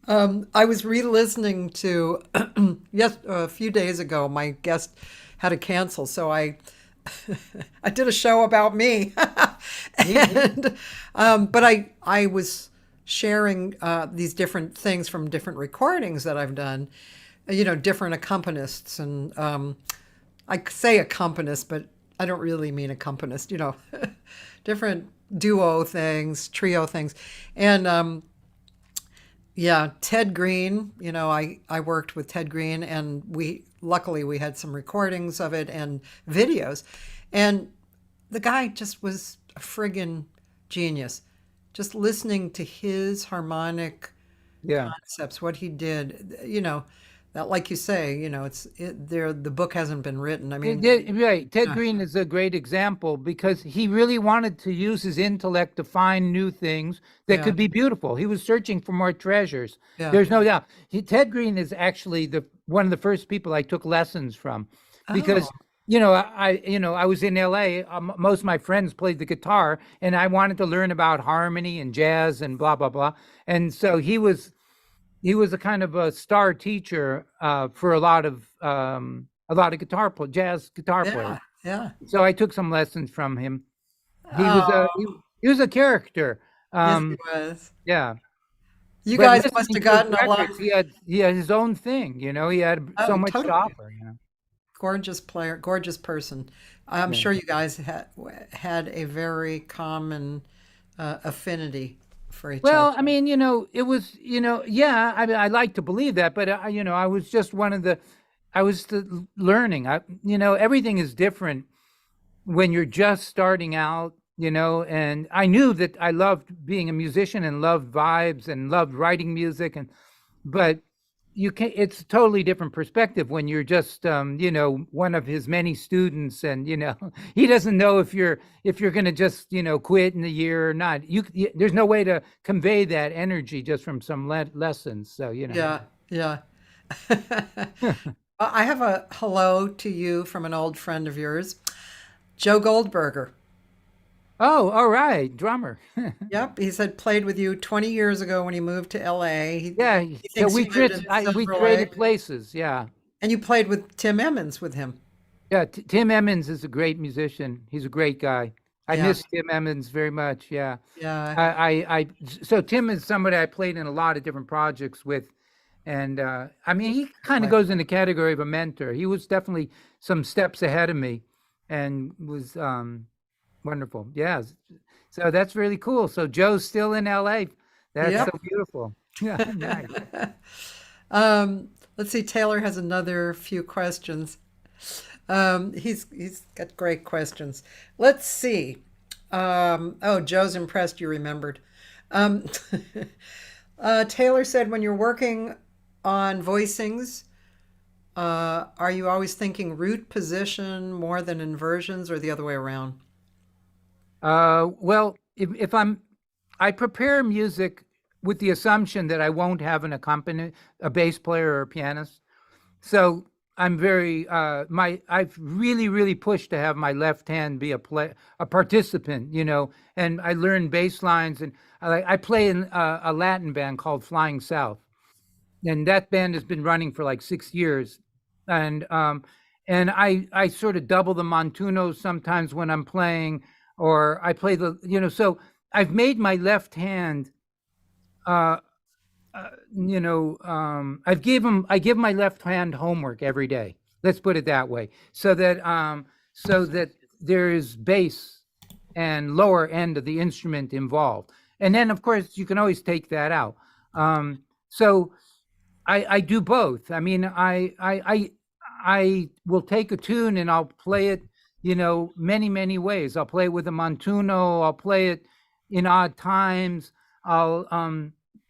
I was re-listening to yes a few days ago. My guest had to cancel, so I I did a show about me, and but I was sharing these different things from different recordings that I've done, different accompanists, and I say accompanist, but I don't really mean accompanist, different duo things, trio things, and yeah, Ted Green, I worked with Ted Green, and luckily we had some recordings of it and videos. And the guy just was a friggin' genius. Just listening to his harmonic Yeah. concepts, what he did, that, like you say, the book hasn't been written. I mean, Right. Ted uh, Green is a great example because he really wanted to use his intellect to find new things that yeah, could be beautiful. He was searching for more treasures. yeah. There's no doubt. Ted Green is actually the one of the first people I took lessons from, Oh, because I was in LA. Most of my friends played the guitar, and I wanted to learn about harmony and jazz and blah blah blah. And so he was a kind of a star teacher for a lot of jazz guitar yeah, players. yeah. So I took some lessons from him. He was a Oh, he was a character. yes, he Um, was. yeah, You but guys must listening have to his gotten a lot. records, he had his own thing. He had so Oh, much to totally. offer. Gorgeous player, gorgeous person. I'm Yeah. sure you guys had a very common affinity for each other. Well, I mean, it was, yeah. I mean, I like to believe that, but I was just I was learning. Everything is different when you're just starting out, and I knew that I loved being a musician and loved vibes and loved writing music, but you can it's a totally different perspective when you're just one of his many students, and he doesn't know if you're going to just quit in a year or not. There's no way to convey that energy just from some lessons, so. Yeah, yeah. I have a hello to you from an old friend of yours, Joe Goldberger. Oh, all right, drummer. Yep, he said played with you 20 years ago when he moved to LA. Yeah, He so thinks you lived in we Silver traded Lake. places. Yeah, And you played with Tim Emmons with him. yeah. Tim Emmons is a great musician. He's a great guy. I Yeah, miss Tim Emmons very much. Yeah, yeah, so Tim is somebody I played in a lot of different projects with, and I mean, he kind of like, goes in the category of a mentor. He was definitely some steps ahead of me, and was wonderful. Yeah, so that's really cool. So Joe's still in LA. That's so yep. beautiful. Yeah, nice. Let's see, Taylor has another few questions. He's got great questions. Let's see. Oh, Joe's impressed you remembered. Um, Taylor said when you're working on voicings, are you always thinking root position more than inversions or the other way around? Well, if I prepare music with the assumption that I won't have a bass player or a pianist. So I'm very I've really pushed to have my left hand be a participant, and I learned bass lines, and I play in a Latin band called Flying South, and that band has been running for like 6 years, and I sort of double the montunos sometimes when I'm playing, or I play so I've made my left hand uh, I give my left hand homework every day. Let's put it that way, so that there is bass and lower end of the instrument involved, and then of course you can always take that out. So I do both. I mean, I will take a tune and I'll play it, many ways. I'll play it with a montuno. I'll play it in odd times. I'll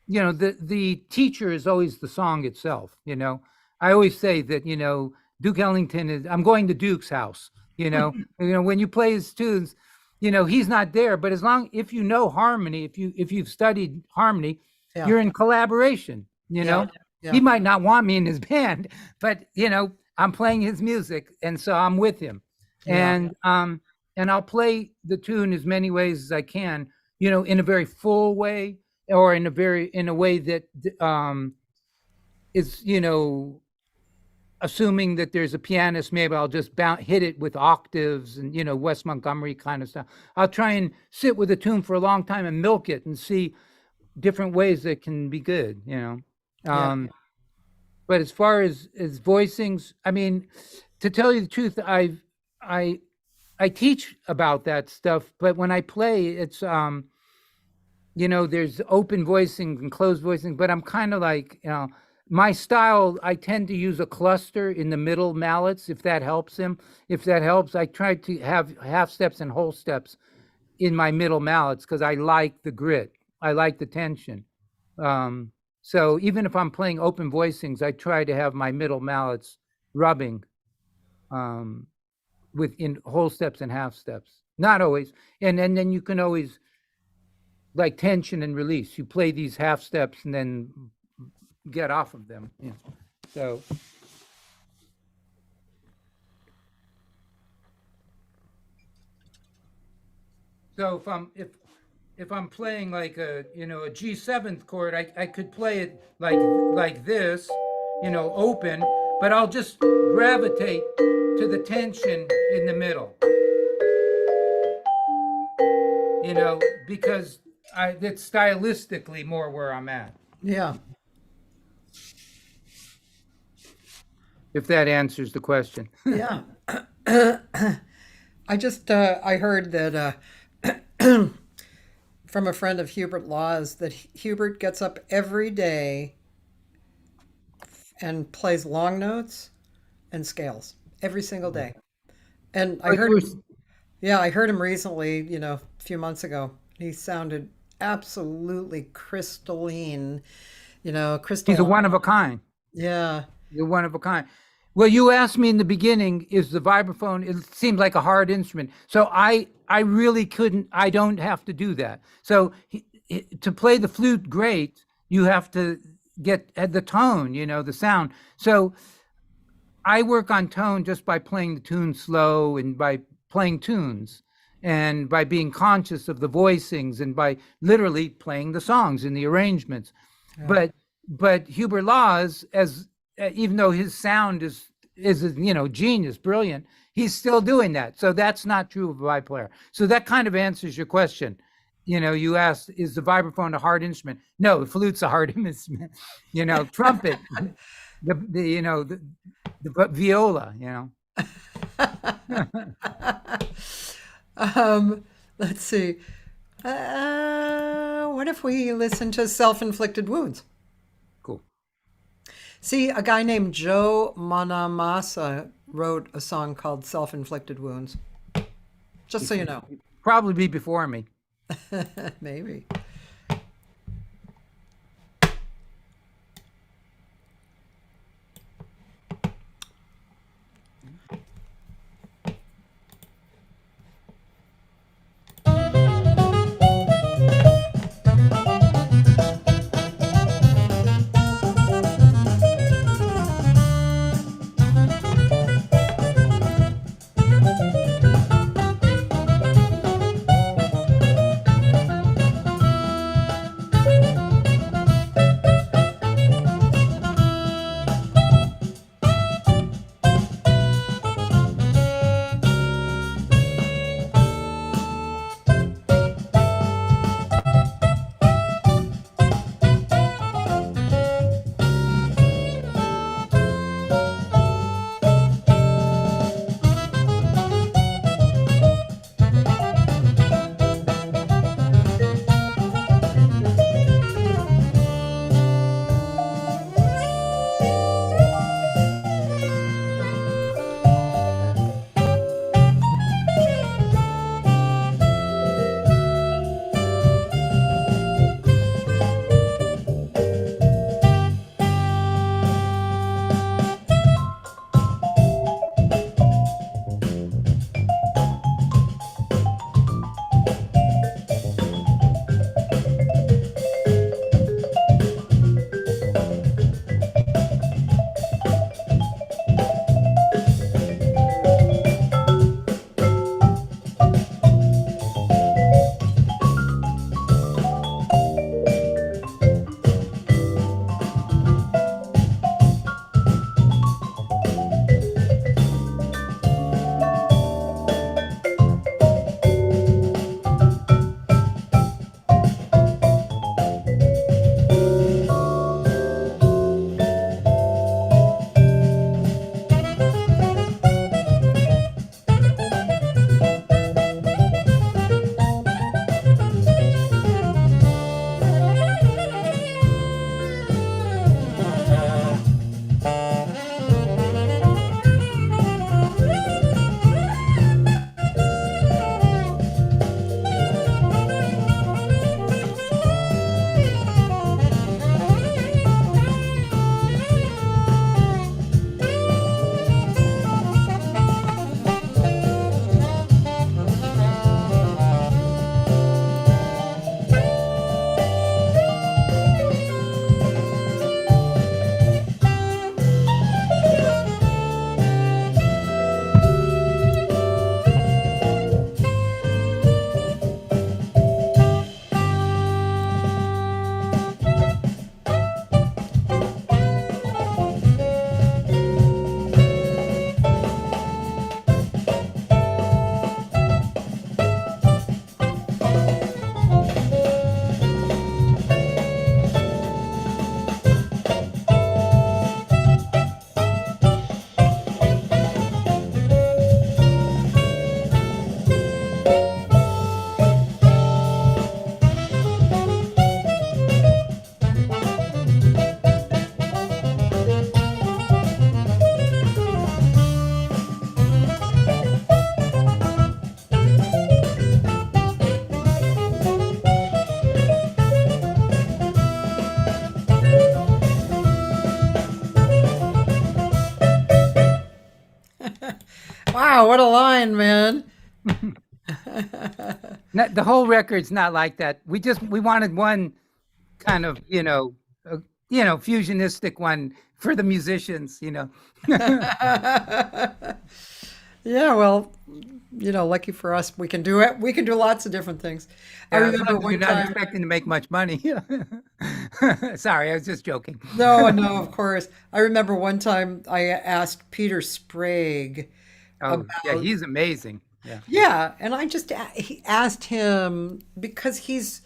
the teacher is always the song itself. I always say that Duke Ellington is. I'm going to Duke's house. When you play his tunes, he's not there. But if you know harmony, if you've studied harmony, Yeah, you're in collaboration. yeah, He yeah, might not want me in his band, but I'm playing his music, and so I'm with him, yeah, and I'll play the tune as many ways as I can, in a very full way, or in a way that is assuming that there's a pianist. Maybe I'll just hit it with octaves and Wes Montgomery kind of stuff. I'll try and sit with a tune for a long time and milk it and see different ways that can be good. yeah, But as far as voicings, I mean, to tell you the truth, I I teach about that stuff, but when I play, it's there's open voicing and closed voicing, but I'm kind of like, my style, I tend to use a cluster in the middle mallets, if that helps him. If that helps, I try to have half steps and whole steps in my middle mallets because I like the grit. I like the tension. So even if I'm playing open voicings, I try to have my middle mallets rubbing in whole steps and half steps. Not always. And then you can always like tension and release. You play these half steps and then get off of them. So if I'm playing like a a G7th chord, I could play it like this, open, but I'll just gravitate to the tension in the middle, because that's stylistically more where I'm at. yeah. If that answers the question. Yeah. I heard that from a friend of Hubert Law's that Hubert gets up every day and plays long notes and scales every single day. And I Like heard we're him, yeah, I heard him recently, a few months ago. He sounded absolutely crystalline, He's a crystalline. one of a kind. Yeah. You're one of a kind. Well, you asked me in the beginning, is the vibraphone, it seemed like a hard instrument. So I really couldn't, I don't have to do that. So to play the flute great, you have to get the tone, the sound. So I work on tone just by playing the tune slow and by playing tunes and by being conscious of the voicings and by literally playing the songs and the arrangements. Yeah. But Hubert Laws, as even though his sound is genius, brilliant, he's still doing that. So that's not true of a vibe player. So that kind of answers your question. You asked, is the vibraphone a hard instrument? No, the flute's a hard instrument. Trumpet, the viola. Let's see. What if we listen to Self-Inflicted Wounds? Cool. See, a guy named Joe Monamassa wrote a song called Self-Inflicted Wounds. Just so you know. Probably be before me. Maybe. Wow, what a line, man. The whole record's not like that. We wanted one kind of, fusionistic one for the musicians, Yeah, well, lucky for us, we can do it. We can do lots of different things. I Yeah, as remember long as you're one not time. expecting to make much money. Sorry, I was just joking. No, no, of course. I remember one time I asked Peter Sprague Oh, yeah, about, he's amazing. Yeah. yeah, and he asked him because he's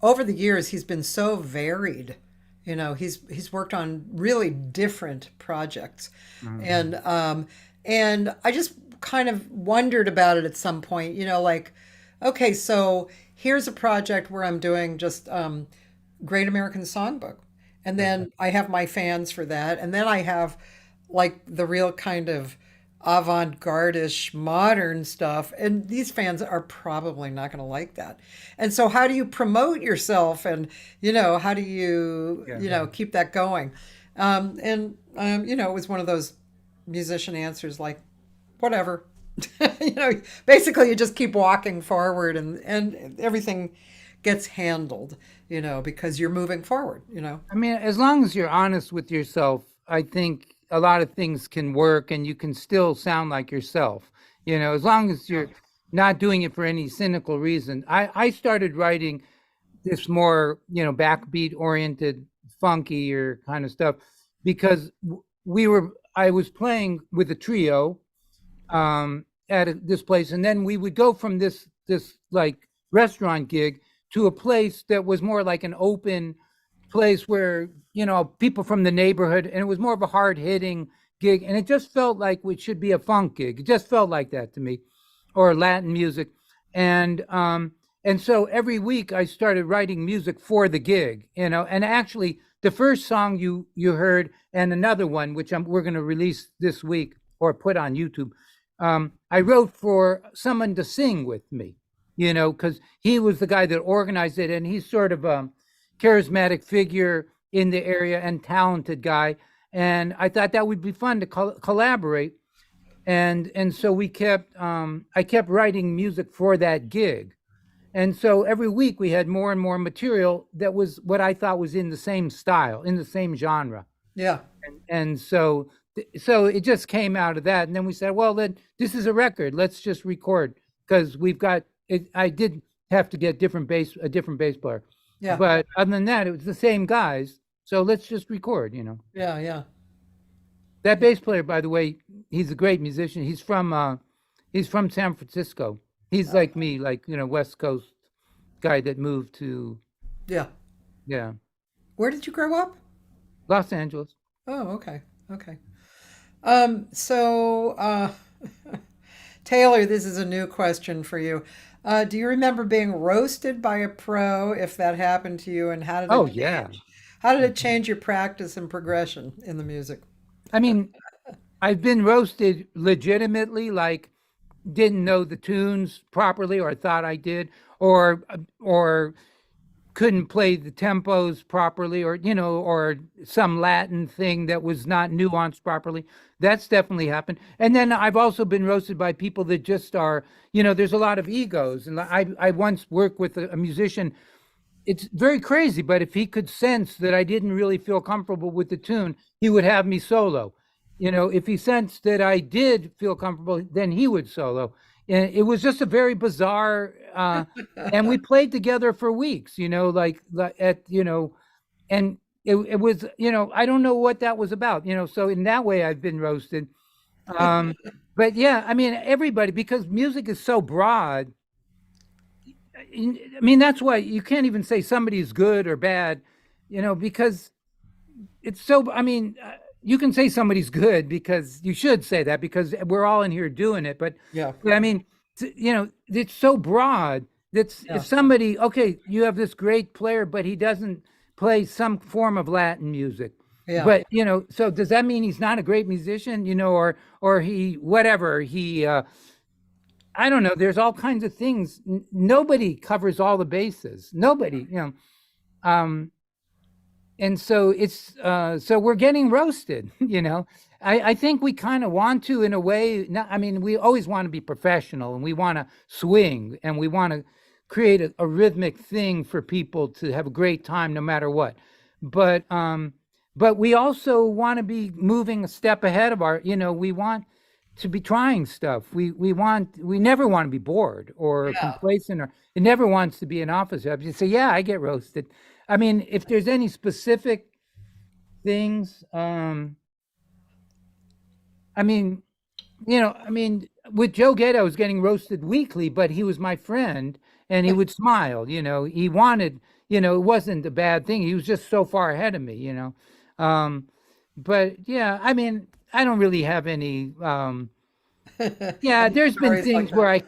over the years he's been so varied. He's worked on really different projects, Mhm. and I just kind of wondered about it at some point. Like, okay, so here's a project where I'm doing just Great American Songbook, and Mhm. then I have my fans for that, and then I have like the real kind of avant-garde-ish modern stuff, and these fans are probably not going to like that. And so how do you promote yourself, and how do you Yeah. keep that going? It was one of those musician answers like, whatever. Basically you just keep walking forward, and everything gets handled, because you're moving forward. I mean, as long as you're honest with yourself, I think a lot of things can work and you can still sound like yourself. As long as you're not doing it for any cynical reason. I started writing this more, backbeat oriented, funkier kind of stuff because I was playing with a trio at this place, and then we would go from this like restaurant gig to a place that was more like an open place where people from the neighborhood, and it was more of a hard hitting gig, and it just felt like it should be a funk gig. It just felt like that to me, or Latin music, and so every week I started writing music for the gig, and actually the first song you heard and another one which we're going to release this week or put on YouTube. I wrote for someone to sing with me, because he was the guy that organized it, and he's sort of a charismatic figure in the area and talented guy. And I thought that would be fun to collaborate. And so I kept writing music for that gig. And so every week we had more and more material that was what I thought was in the same style, in the same genre. Yeah. And so it just came out of that, and then we said, well, then this is a record, let's just record, because we've got it. I did have to get a different bass player, Yeah. but other than that it was the same guys, so let's just record. Yeah. Yeah. That bass player, by the way, he's a great musician. He's from San Francisco. He's like me, like West Coast guy that moved to, Yeah. yeah, Where did you grow up? Los Angeles. Oh, okay. Okay. So, Taylor, this is a new question for you. Do you remember being roasted by a pro, if that happened to you, and how did Oh, it yeah. change? How did it change your practice and progression in the music? I mean, I've been roasted legitimately, like didn't know the tunes properly or thought I did, or couldn't play the tempos properly, or some Latin thing that was not nuanced properly. That's definitely happened. And then I've also been roasted by people that just are, there's a lot of egos. And I once worked with a musician. It's very crazy, but if he could sense that I didn't really feel comfortable with the tune, he would have me solo. If he sensed that I did feel comfortable, then he would solo. And it was just a very bizarre, and we played together for weeks, and it was, I don't know what that was about, so in that way I've been roasted. But yeah, I mean, everybody, because music is so broad. I mean, that's why you can't even say somebody's good or bad, because it's so, I mean, you can say somebody's good because you should say that because we're all in here doing it. But, Yeah. I mean, it's so broad that Yeah. if somebody, okay, you have this great player, but he doesn't play some form of Latin music. Yeah. But, so does that mean he's not a great musician, or he, whatever, I don't know. There's all kinds of things. Nobody covers all the bases. Nobody, and so it's so we're getting roasted. I think we kind of want to, in a way. I mean, we always want to be professional, and we want to swing, and we want to create a rhythmic thing for people to have a great time, no matter what. but we also want to be moving a step ahead of our, we want to be trying stuff. We never want to be bored or Yeah. complacent, or it never wants to be an office job. You say, yeah, I get roasted. I mean, if there's any specific things, I mean, with Joe Ghetto, I was getting roasted weekly, but he was my friend and he would smile, he wanted, it wasn't a bad thing. He was just so far ahead of me. Um, but yeah, I mean, I don't really have any, yeah, Any there's been stories like things that? where I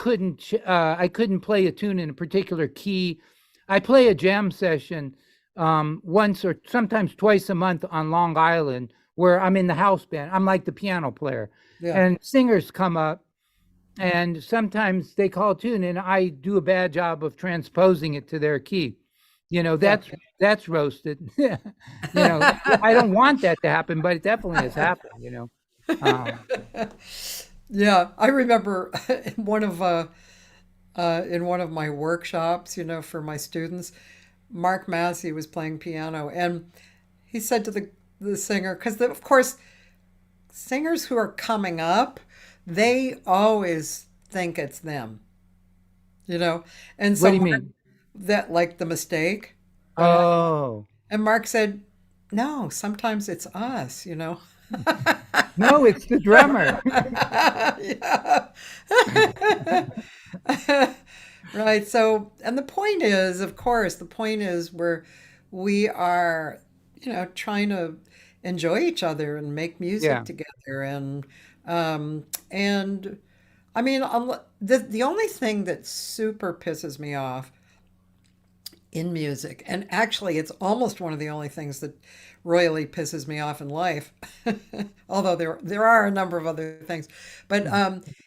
couldn't play a tune in a particular key. I play a jam session once or sometimes twice a month on Long Island, where I'm in the house band. I'm like the piano player, Yeah. and singers come up, and sometimes they call a tune, and I do a bad job of transposing it to their key. Yeah. That's roasted. I don't want that to happen, but it definitely has happened. Um, Yeah, I remember in one of my workshops, for my students, Mark Massey was playing piano, and he said to the singer, because of course singers who are coming up, they always think it's them, and what so do you Mark, mean? that like the mistake, Oh. and Mark said, no, sometimes it's us. No, it's the drummer. Yeah. Right. So, and the point is, of course, the point is where we are, trying to enjoy each other and make music Yeah. together. And I mean, the only thing that super pisses me off in music, and actually it's almost one of the only things that royally pisses me off in life, although there are a number of other things, but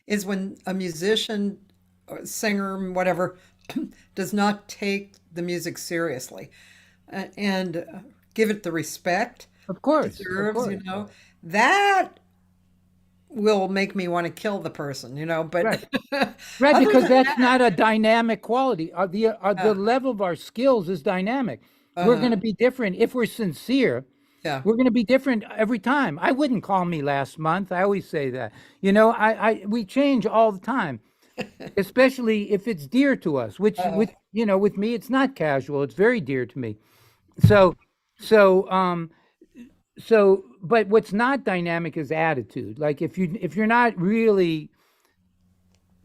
is when a musician or singer, whatever, does not take the music seriously and give it the respect Of it course. Of deserves, course. that will make me want to kill the person, but Right. Right, other because than that's that, not a dynamic quality. The uh, level of our skills is dynamic. We're uh, going to be different if we're sincere. yeah. We're going to be different every time. I wouldn't call me last month. I always say that. We change all the time, especially if it's dear to us. Which Uh, with me, it's not casual. It's very dear to me. So, so but what's not dynamic is attitude. Like if you're not really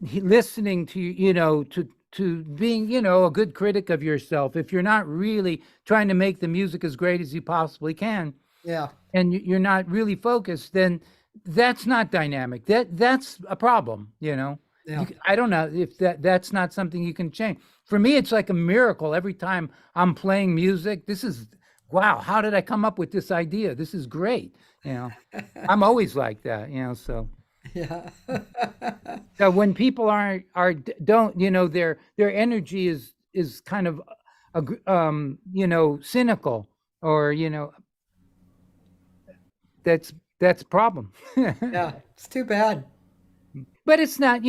listening to to being a good critic of yourself, if you're not really trying to make the music as great as you possibly can, yeah. and you're not really focused, then that's not dynamic. That's a problem. Yeah. I don't know if that's not something you can change. For me, it's like a miracle every time I'm playing music. This is wow. How did I come up with this idea? This is great. I'm always like that. Yeah. So when people don't, their energy is kind of cynical, or that's a problem. Yeah. It's too bad. But it's not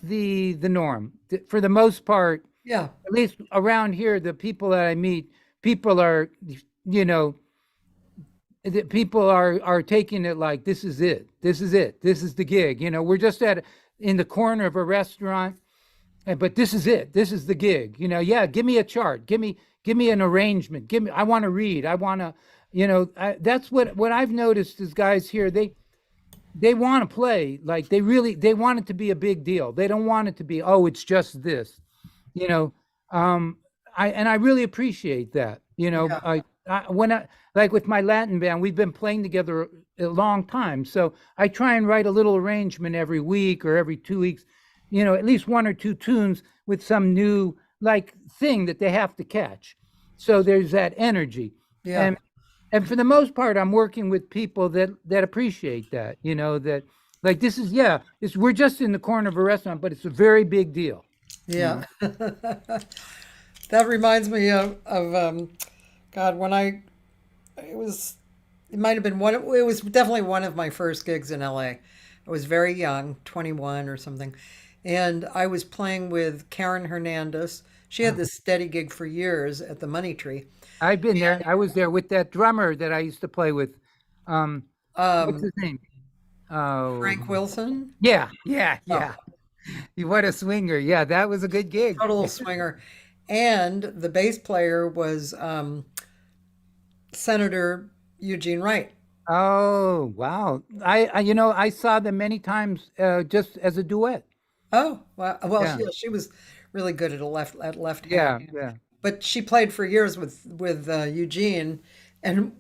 the norm. For the most part, Yeah. at least around here, the people that I meet, people are you know people are taking it like this is it, this is the gig. We're just in the corner of a restaurant, but this is it, this is the gig. Yeah, give me a chart, give me an arrangement, I want to read, I want to, that's what I've noticed is guys here, they want to play, like they want it to be a big deal. They don't want it to be, oh, it's just this, you know um I really appreciate that. Yeah. When I, like with my Latin band, we've been playing together a long time, so I try and write a little arrangement every week or every 2 weeks, at least one or two tunes with some new like thing that they have to catch, so there's that energy. Yeah. And for the most part, I'm working with people that appreciate that, that like this is, yeah, we're just in the corner of a restaurant, but it's a very big deal. you Yeah. know That reminds me of God, when it was, it might have been it was definitely one of my first gigs in LA. I was very young, 21 or something. And I was playing with Karen Hernandez. She had this steady gig for years at the Money Tree. I've been there. I was there with that drummer that I used to play with. What's Um, his name? Oh, Frank Wilson, yeah, yeah, oh, yeah. What a swinger. Yeah, that was a good gig. total swinger. And the bass player was Senator Eugene Wright. Oh, wow. I saw them many times just as a duet. Oh, wow. Well, Yeah, she was really good at left hand. yeah, yeah. But she played for years with Eugene, and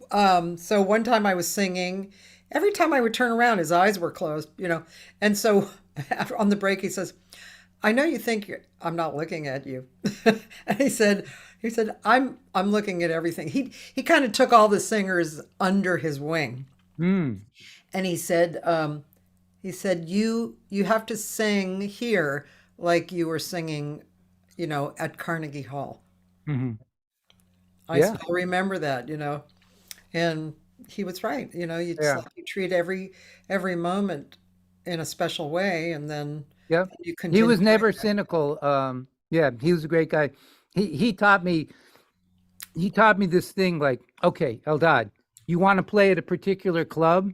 so one time I was singing. Every time I would turn around, his eyes were closed, and so after, on the break, he says, "I know you think I'm not looking at you," and he said, I'm looking at everything. He kind of took all the singers under his wing, Mm, and he said you have to sing here like you were singing, at Carnegie Hall. hmm. I Yeah, still remember that. And he was right. You just yeah, like you treat every moment in a special way, and then yeah. you He continue. was never cynical. Yeah, he was a great guy. He taught me this thing like, okay, Eldad, you want to play at a particular club?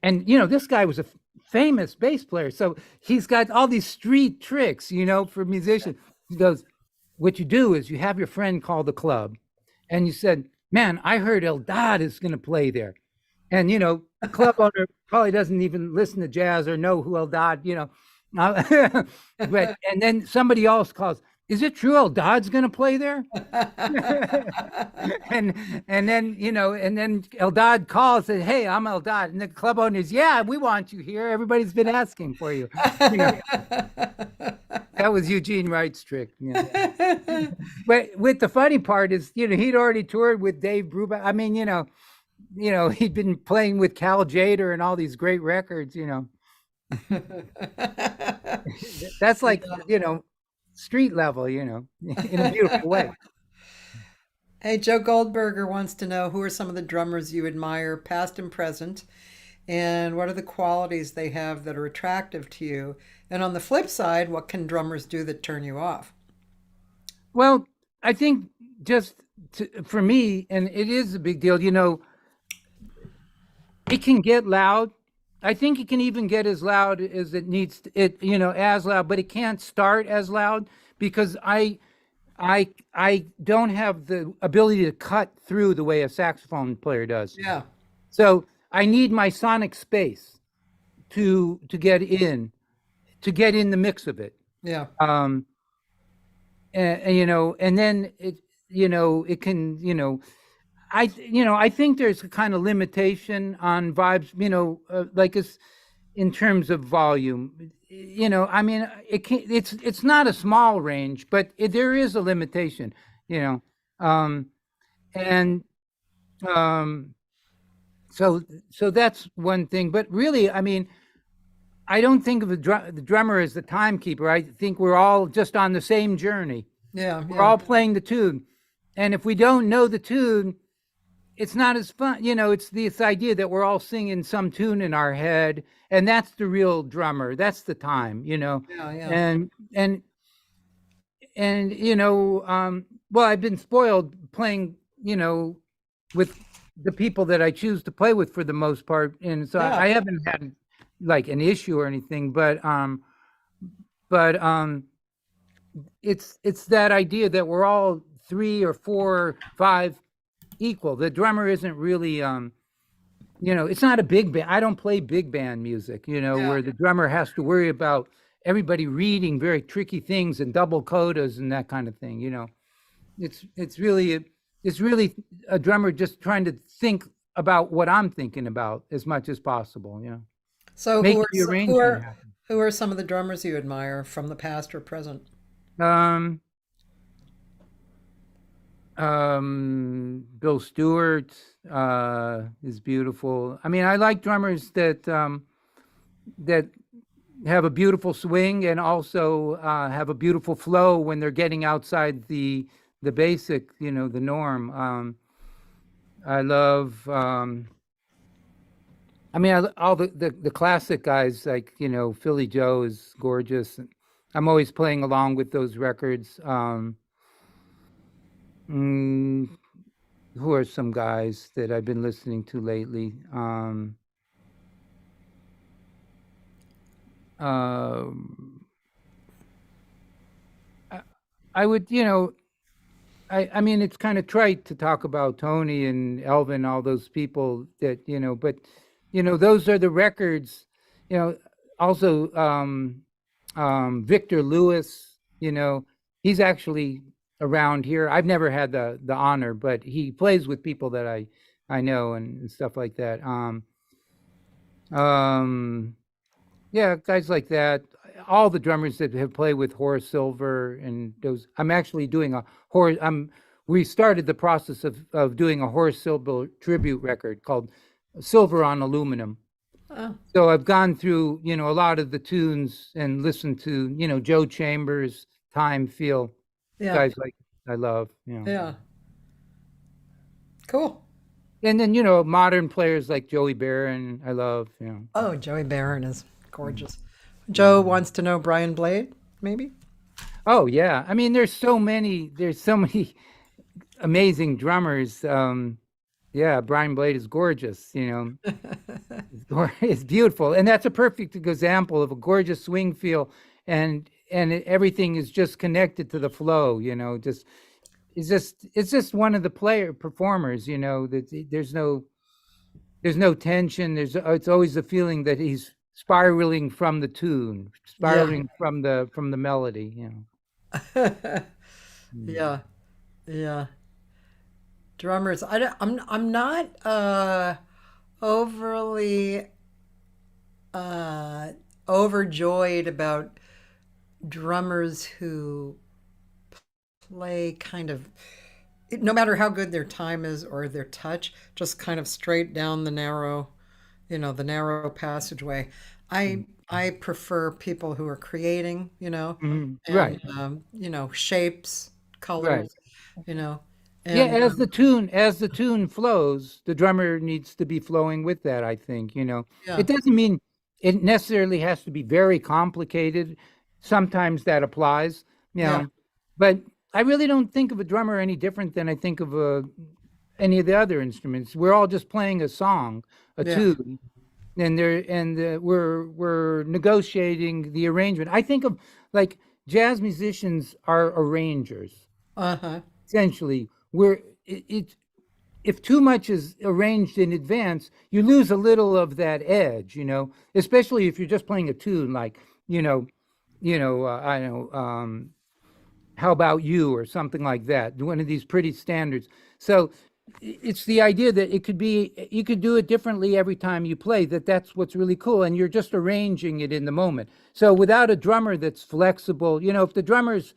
And this guy was a famous bass player, so he's got all these street tricks, for musicians. He goes, what you do is you have your friend call the club, and you said, man, I heard Eldad is going to play there. And the club owner probably doesn't even listen to jazz or know who Eldad, but and then somebody else calls, is it true Eldad's going to play there? and then Eldad calls and, hey, I'm Eldad, and the club owners, yeah, we want you here, everybody's been asking for you. That was Eugene Wright's trick. But with the funny part is, he'd already toured with Dave Brubeck. I mean, he'd been playing with Cal Jader and all these great records. That's like, street level, in a beautiful way. Hey, Joe Goldberger wants to know who are some of the drummers you admire, past and present, and what are the qualities they have that are attractive to you? And on the flip side, what can drummers do that turn you off? Well, I think for me, and it is a big deal, it can get loud. I think it can even get as loud as it needs to, as loud, but it can't start as loud because I don't have the ability to cut through the way a saxophone player does. Yeah, So I need my sonic space to get in the mix of it. yeah, And then it can, I think there's a kind of limitation on vibes, like in terms of volume. I mean, it's not a small range, but there is a limitation, um, and um, so that's one thing. But really, I mean, I don't think of the drummer as the timekeeper. I think we're all just on the same journey. yeah, We're yeah. all playing the tune, and if we don't know the tune, it's not as fun. It's this idea that we're all singing some tune in our head, and that's the real drummer. That's the time, Yeah, yeah. and well, I've been spoiled playing, with the people that I choose to play with for the most part, and so Yeah. I haven't had like an issue or anything, but it's that idea that we're all 3 or 4 or 5 equal. The drummer isn't really it's not a big band. I don't play big band music, Yeah. where the drummer has to worry about everybody reading very tricky things and double codas and that kind of thing. It's really a drummer just trying to think about what I'm thinking about as much as possible, So making the arrangement happen. who are some of the drummers you admire from the past or present? um Bill Stewart is beautiful. I mean, I like drummers that have a beautiful swing and also have a beautiful flow when they're getting outside the basic, the norm. I love. I mean, all the classic guys like Philly Joe is gorgeous. I'm always playing along with those records. Mm, who are some guys that I've been listening to lately? Um, I, I would, I mean, it's kind of trite to talk about Tony and Elvin, all those people that, but, those are the records, you know, also, Victor Lewis, he's actually around here. I've never had the honor, but he plays with people that I know and stuff like that. Um, yeah, guys like that. All the drummers that have played with Horace Silver and those. I'm actually doing a Horace. We started the process of doing a Horace Silver tribute record called Silver on Aluminum. Oh, So I've gone through, a lot of the tunes and listened to, Joe Chambers, Time, Feel, yeah, guys like I love. yeah. Cool. And then, modern players like Joey Barron, I love. Oh, Joey Barron is Mm, gorgeous. Joe mm. wants to know Brian Blade, maybe? Oh yeah. I mean, there's so many amazing drummers. Yeah, Brian Blade is gorgeous. It's beautiful. And that's a perfect example of a gorgeous swing feel and everything is just connected to the flow. It's just one of the player performers, that there's no tension. It's always a feeling that he's spiraling from the tune, Yeah. spiraling from the melody. Mm. Yeah. Yeah. Drummers. I'm not overly uh overjoyed about drummers who play kind of, no matter how good their time is or their touch, just kind of straight down the narrow passageway. I Mm. I prefer people who are creating, and Right, shapes, right. colors, you know, Yeah, and as the tune flows, the drummer needs to be flowing with that, I think. yeah, It doesn't mean it necessarily has to be very complicated. Sometimes that applies, you yeah, know. But I really don't think of a drummer any different than I think of any of the other instruments. We're all just playing a song, a yeah, tune, and we're negotiating the arrangement. I think of like jazz musicians are arrangers uh-huh, essentially. Where it if too much is arranged in advance, you lose a little of that edge. Especially if you're just playing a tune like you know I don't know, how about you or something like that, one of these pretty standards. So it's the idea that it could be you could do it differently every time you play, that's what's really cool, and you're just arranging it in the moment. So without a drummer that's flexible, if the drummer's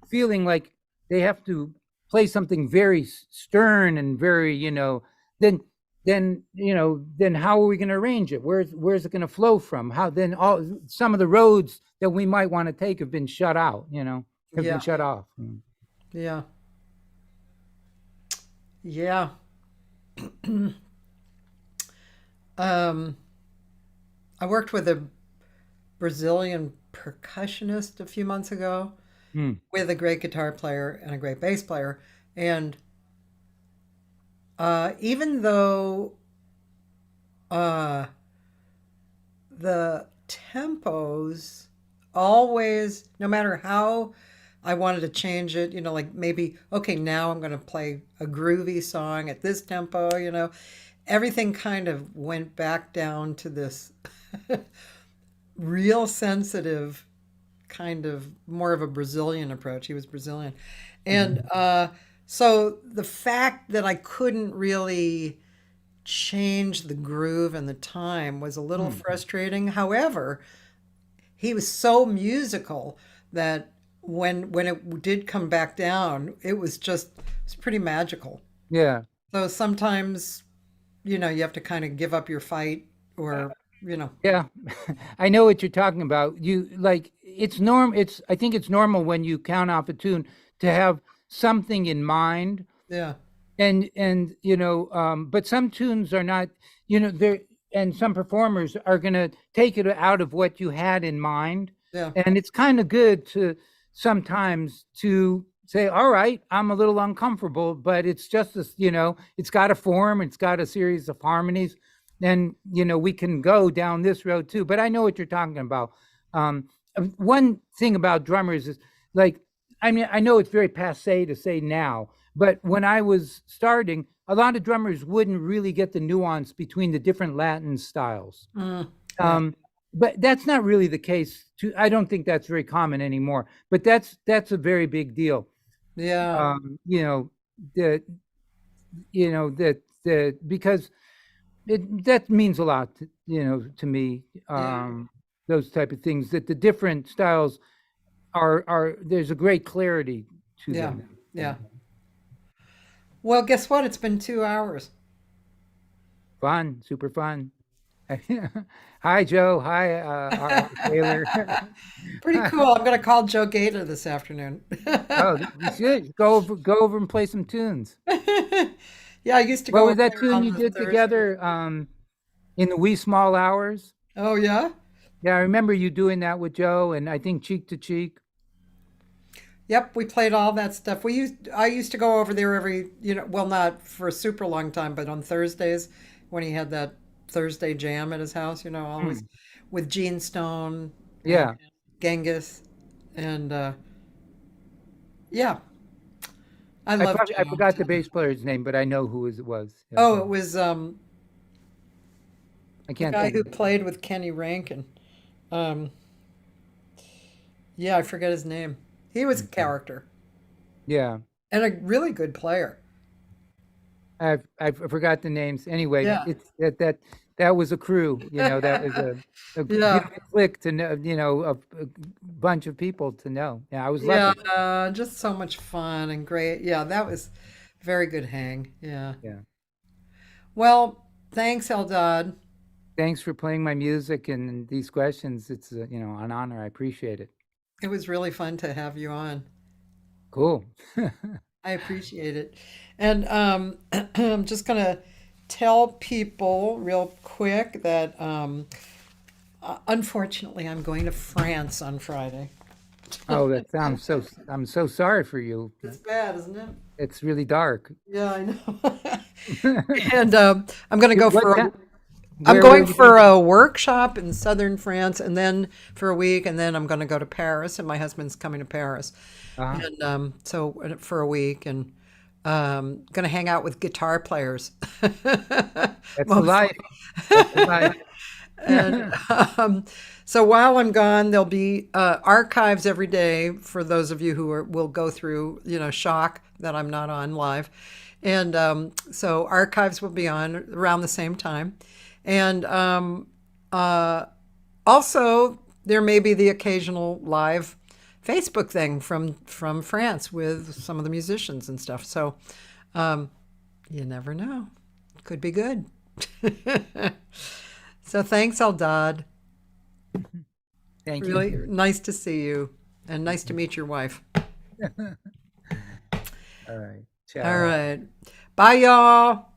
feeling like they have to play something very stern and very, then then how are we going to arrange it? Where's it going to flow from? How then all some of the roads that we might want to take have been shut out, have been yeah, shut off. yeah, yeah. Um, I worked with a Brazilian percussionist a few months ago Mm. with a great guitar player and a great bass player, and even though uh, the tempos always, no matter how I wanted to change it, like maybe, okay, now I'm going to play a groovy song at this tempo, everything kind of went back down to this real sensitive kind of more of a Brazilian approach. He was Brazilian. Mhm. And so the fact that I couldn't really change the groove and the time was a little Mm. frustrating. However, he was so musical that when it did come back down, it was pretty magical. Yeah. So sometimes, you have to kind of give up your fight or, you know, Yeah, I know what you're talking about. You like it's I think it's normal when you count off a tune to have something in mind, yeah, and but some tunes are not, there and some performers are going to take it out of what you had in mind. Yeah. And it's kind of good to sometimes to say, all right, I'm a little uncomfortable, but it's just this, it's got a form, it's got a series of harmonies, and we can go down this road too. But I know what you're talking about. One thing about drummers is, like, I mean, I know it's very passé to say now, but when I was starting, a lot of drummers wouldn't really get the nuance between the different Latin styles. Yeah. But that's not really the case. I don't think that's very common anymore. But that's a very big deal. Yeah. Because that means a lot, to me. Those type of things, that the different styles are there's a great clarity to Yeah. them. Yeah. Well, guess what? It's been 2 hours. Fun, super fun. Hi, Joe. Hi, Taylor. Pretty cool. I'm going to call Joe Gator this afternoon. Oh, you should go over and play some tunes. Yeah, I used to What go was over that there tune on you the did Thursday. together in the wee small hours? Oh, yeah? Yeah, I remember you doing that with Joe, and I think Cheek to Cheek. Yep, we played all that stuff. I used to go over there every, well, not for a super long time, but on Thursdays when he had that Thursday jam at his house, always with Gene Stone and Yeah, Genghis. And yeah, I love I Joe. forgot the bass player's name, but I know who it was. Yeah. Oh, it was I the can't guy think who of it. played with Kenny Rankin. Um, yeah, I forget his name. He was a character Yeah, and a really good player. I forgot the names. Anyway, Yeah. it's that was a crew. That was a Yeah. beautiful click to know. A bunch of people to know. Yeah, I was Yeah, lucky. just so much fun and great. Yeah, that was very good hang. Yeah. Yeah. Well, thanks, Eldad. Thanks for playing my music and these questions. It's an honor. I appreciate it. It was really fun to have you on. Cool. I appreciate it. And I'm just gonna tell people real quick that unfortunately I'm going to France on Friday. Oh, that sounds so. I'm so sorry for you. It's bad, isn't it? It's really dark. Yeah, I know. And I'm going to go What for town? I'm Where going you for a workshop in southern France, and then for a week, and then I'm going to go to Paris, and my husband's coming to Paris, and so for a week, and going to hang out with guitar players. That's the Mostly. life. That's the life. And so while I'm gone, there'll be archives every day for those of you who will go through, shock that I'm not on live. And so archives will be on around the same time. And also, there may be the occasional live Facebook thing from France with some of the musicians and stuff. So you never know. Could be good. So thanks, Eldad. Thank Really you. nice to see you and nice to meet your wife. All right. All Ciao. right. Bye, y'all.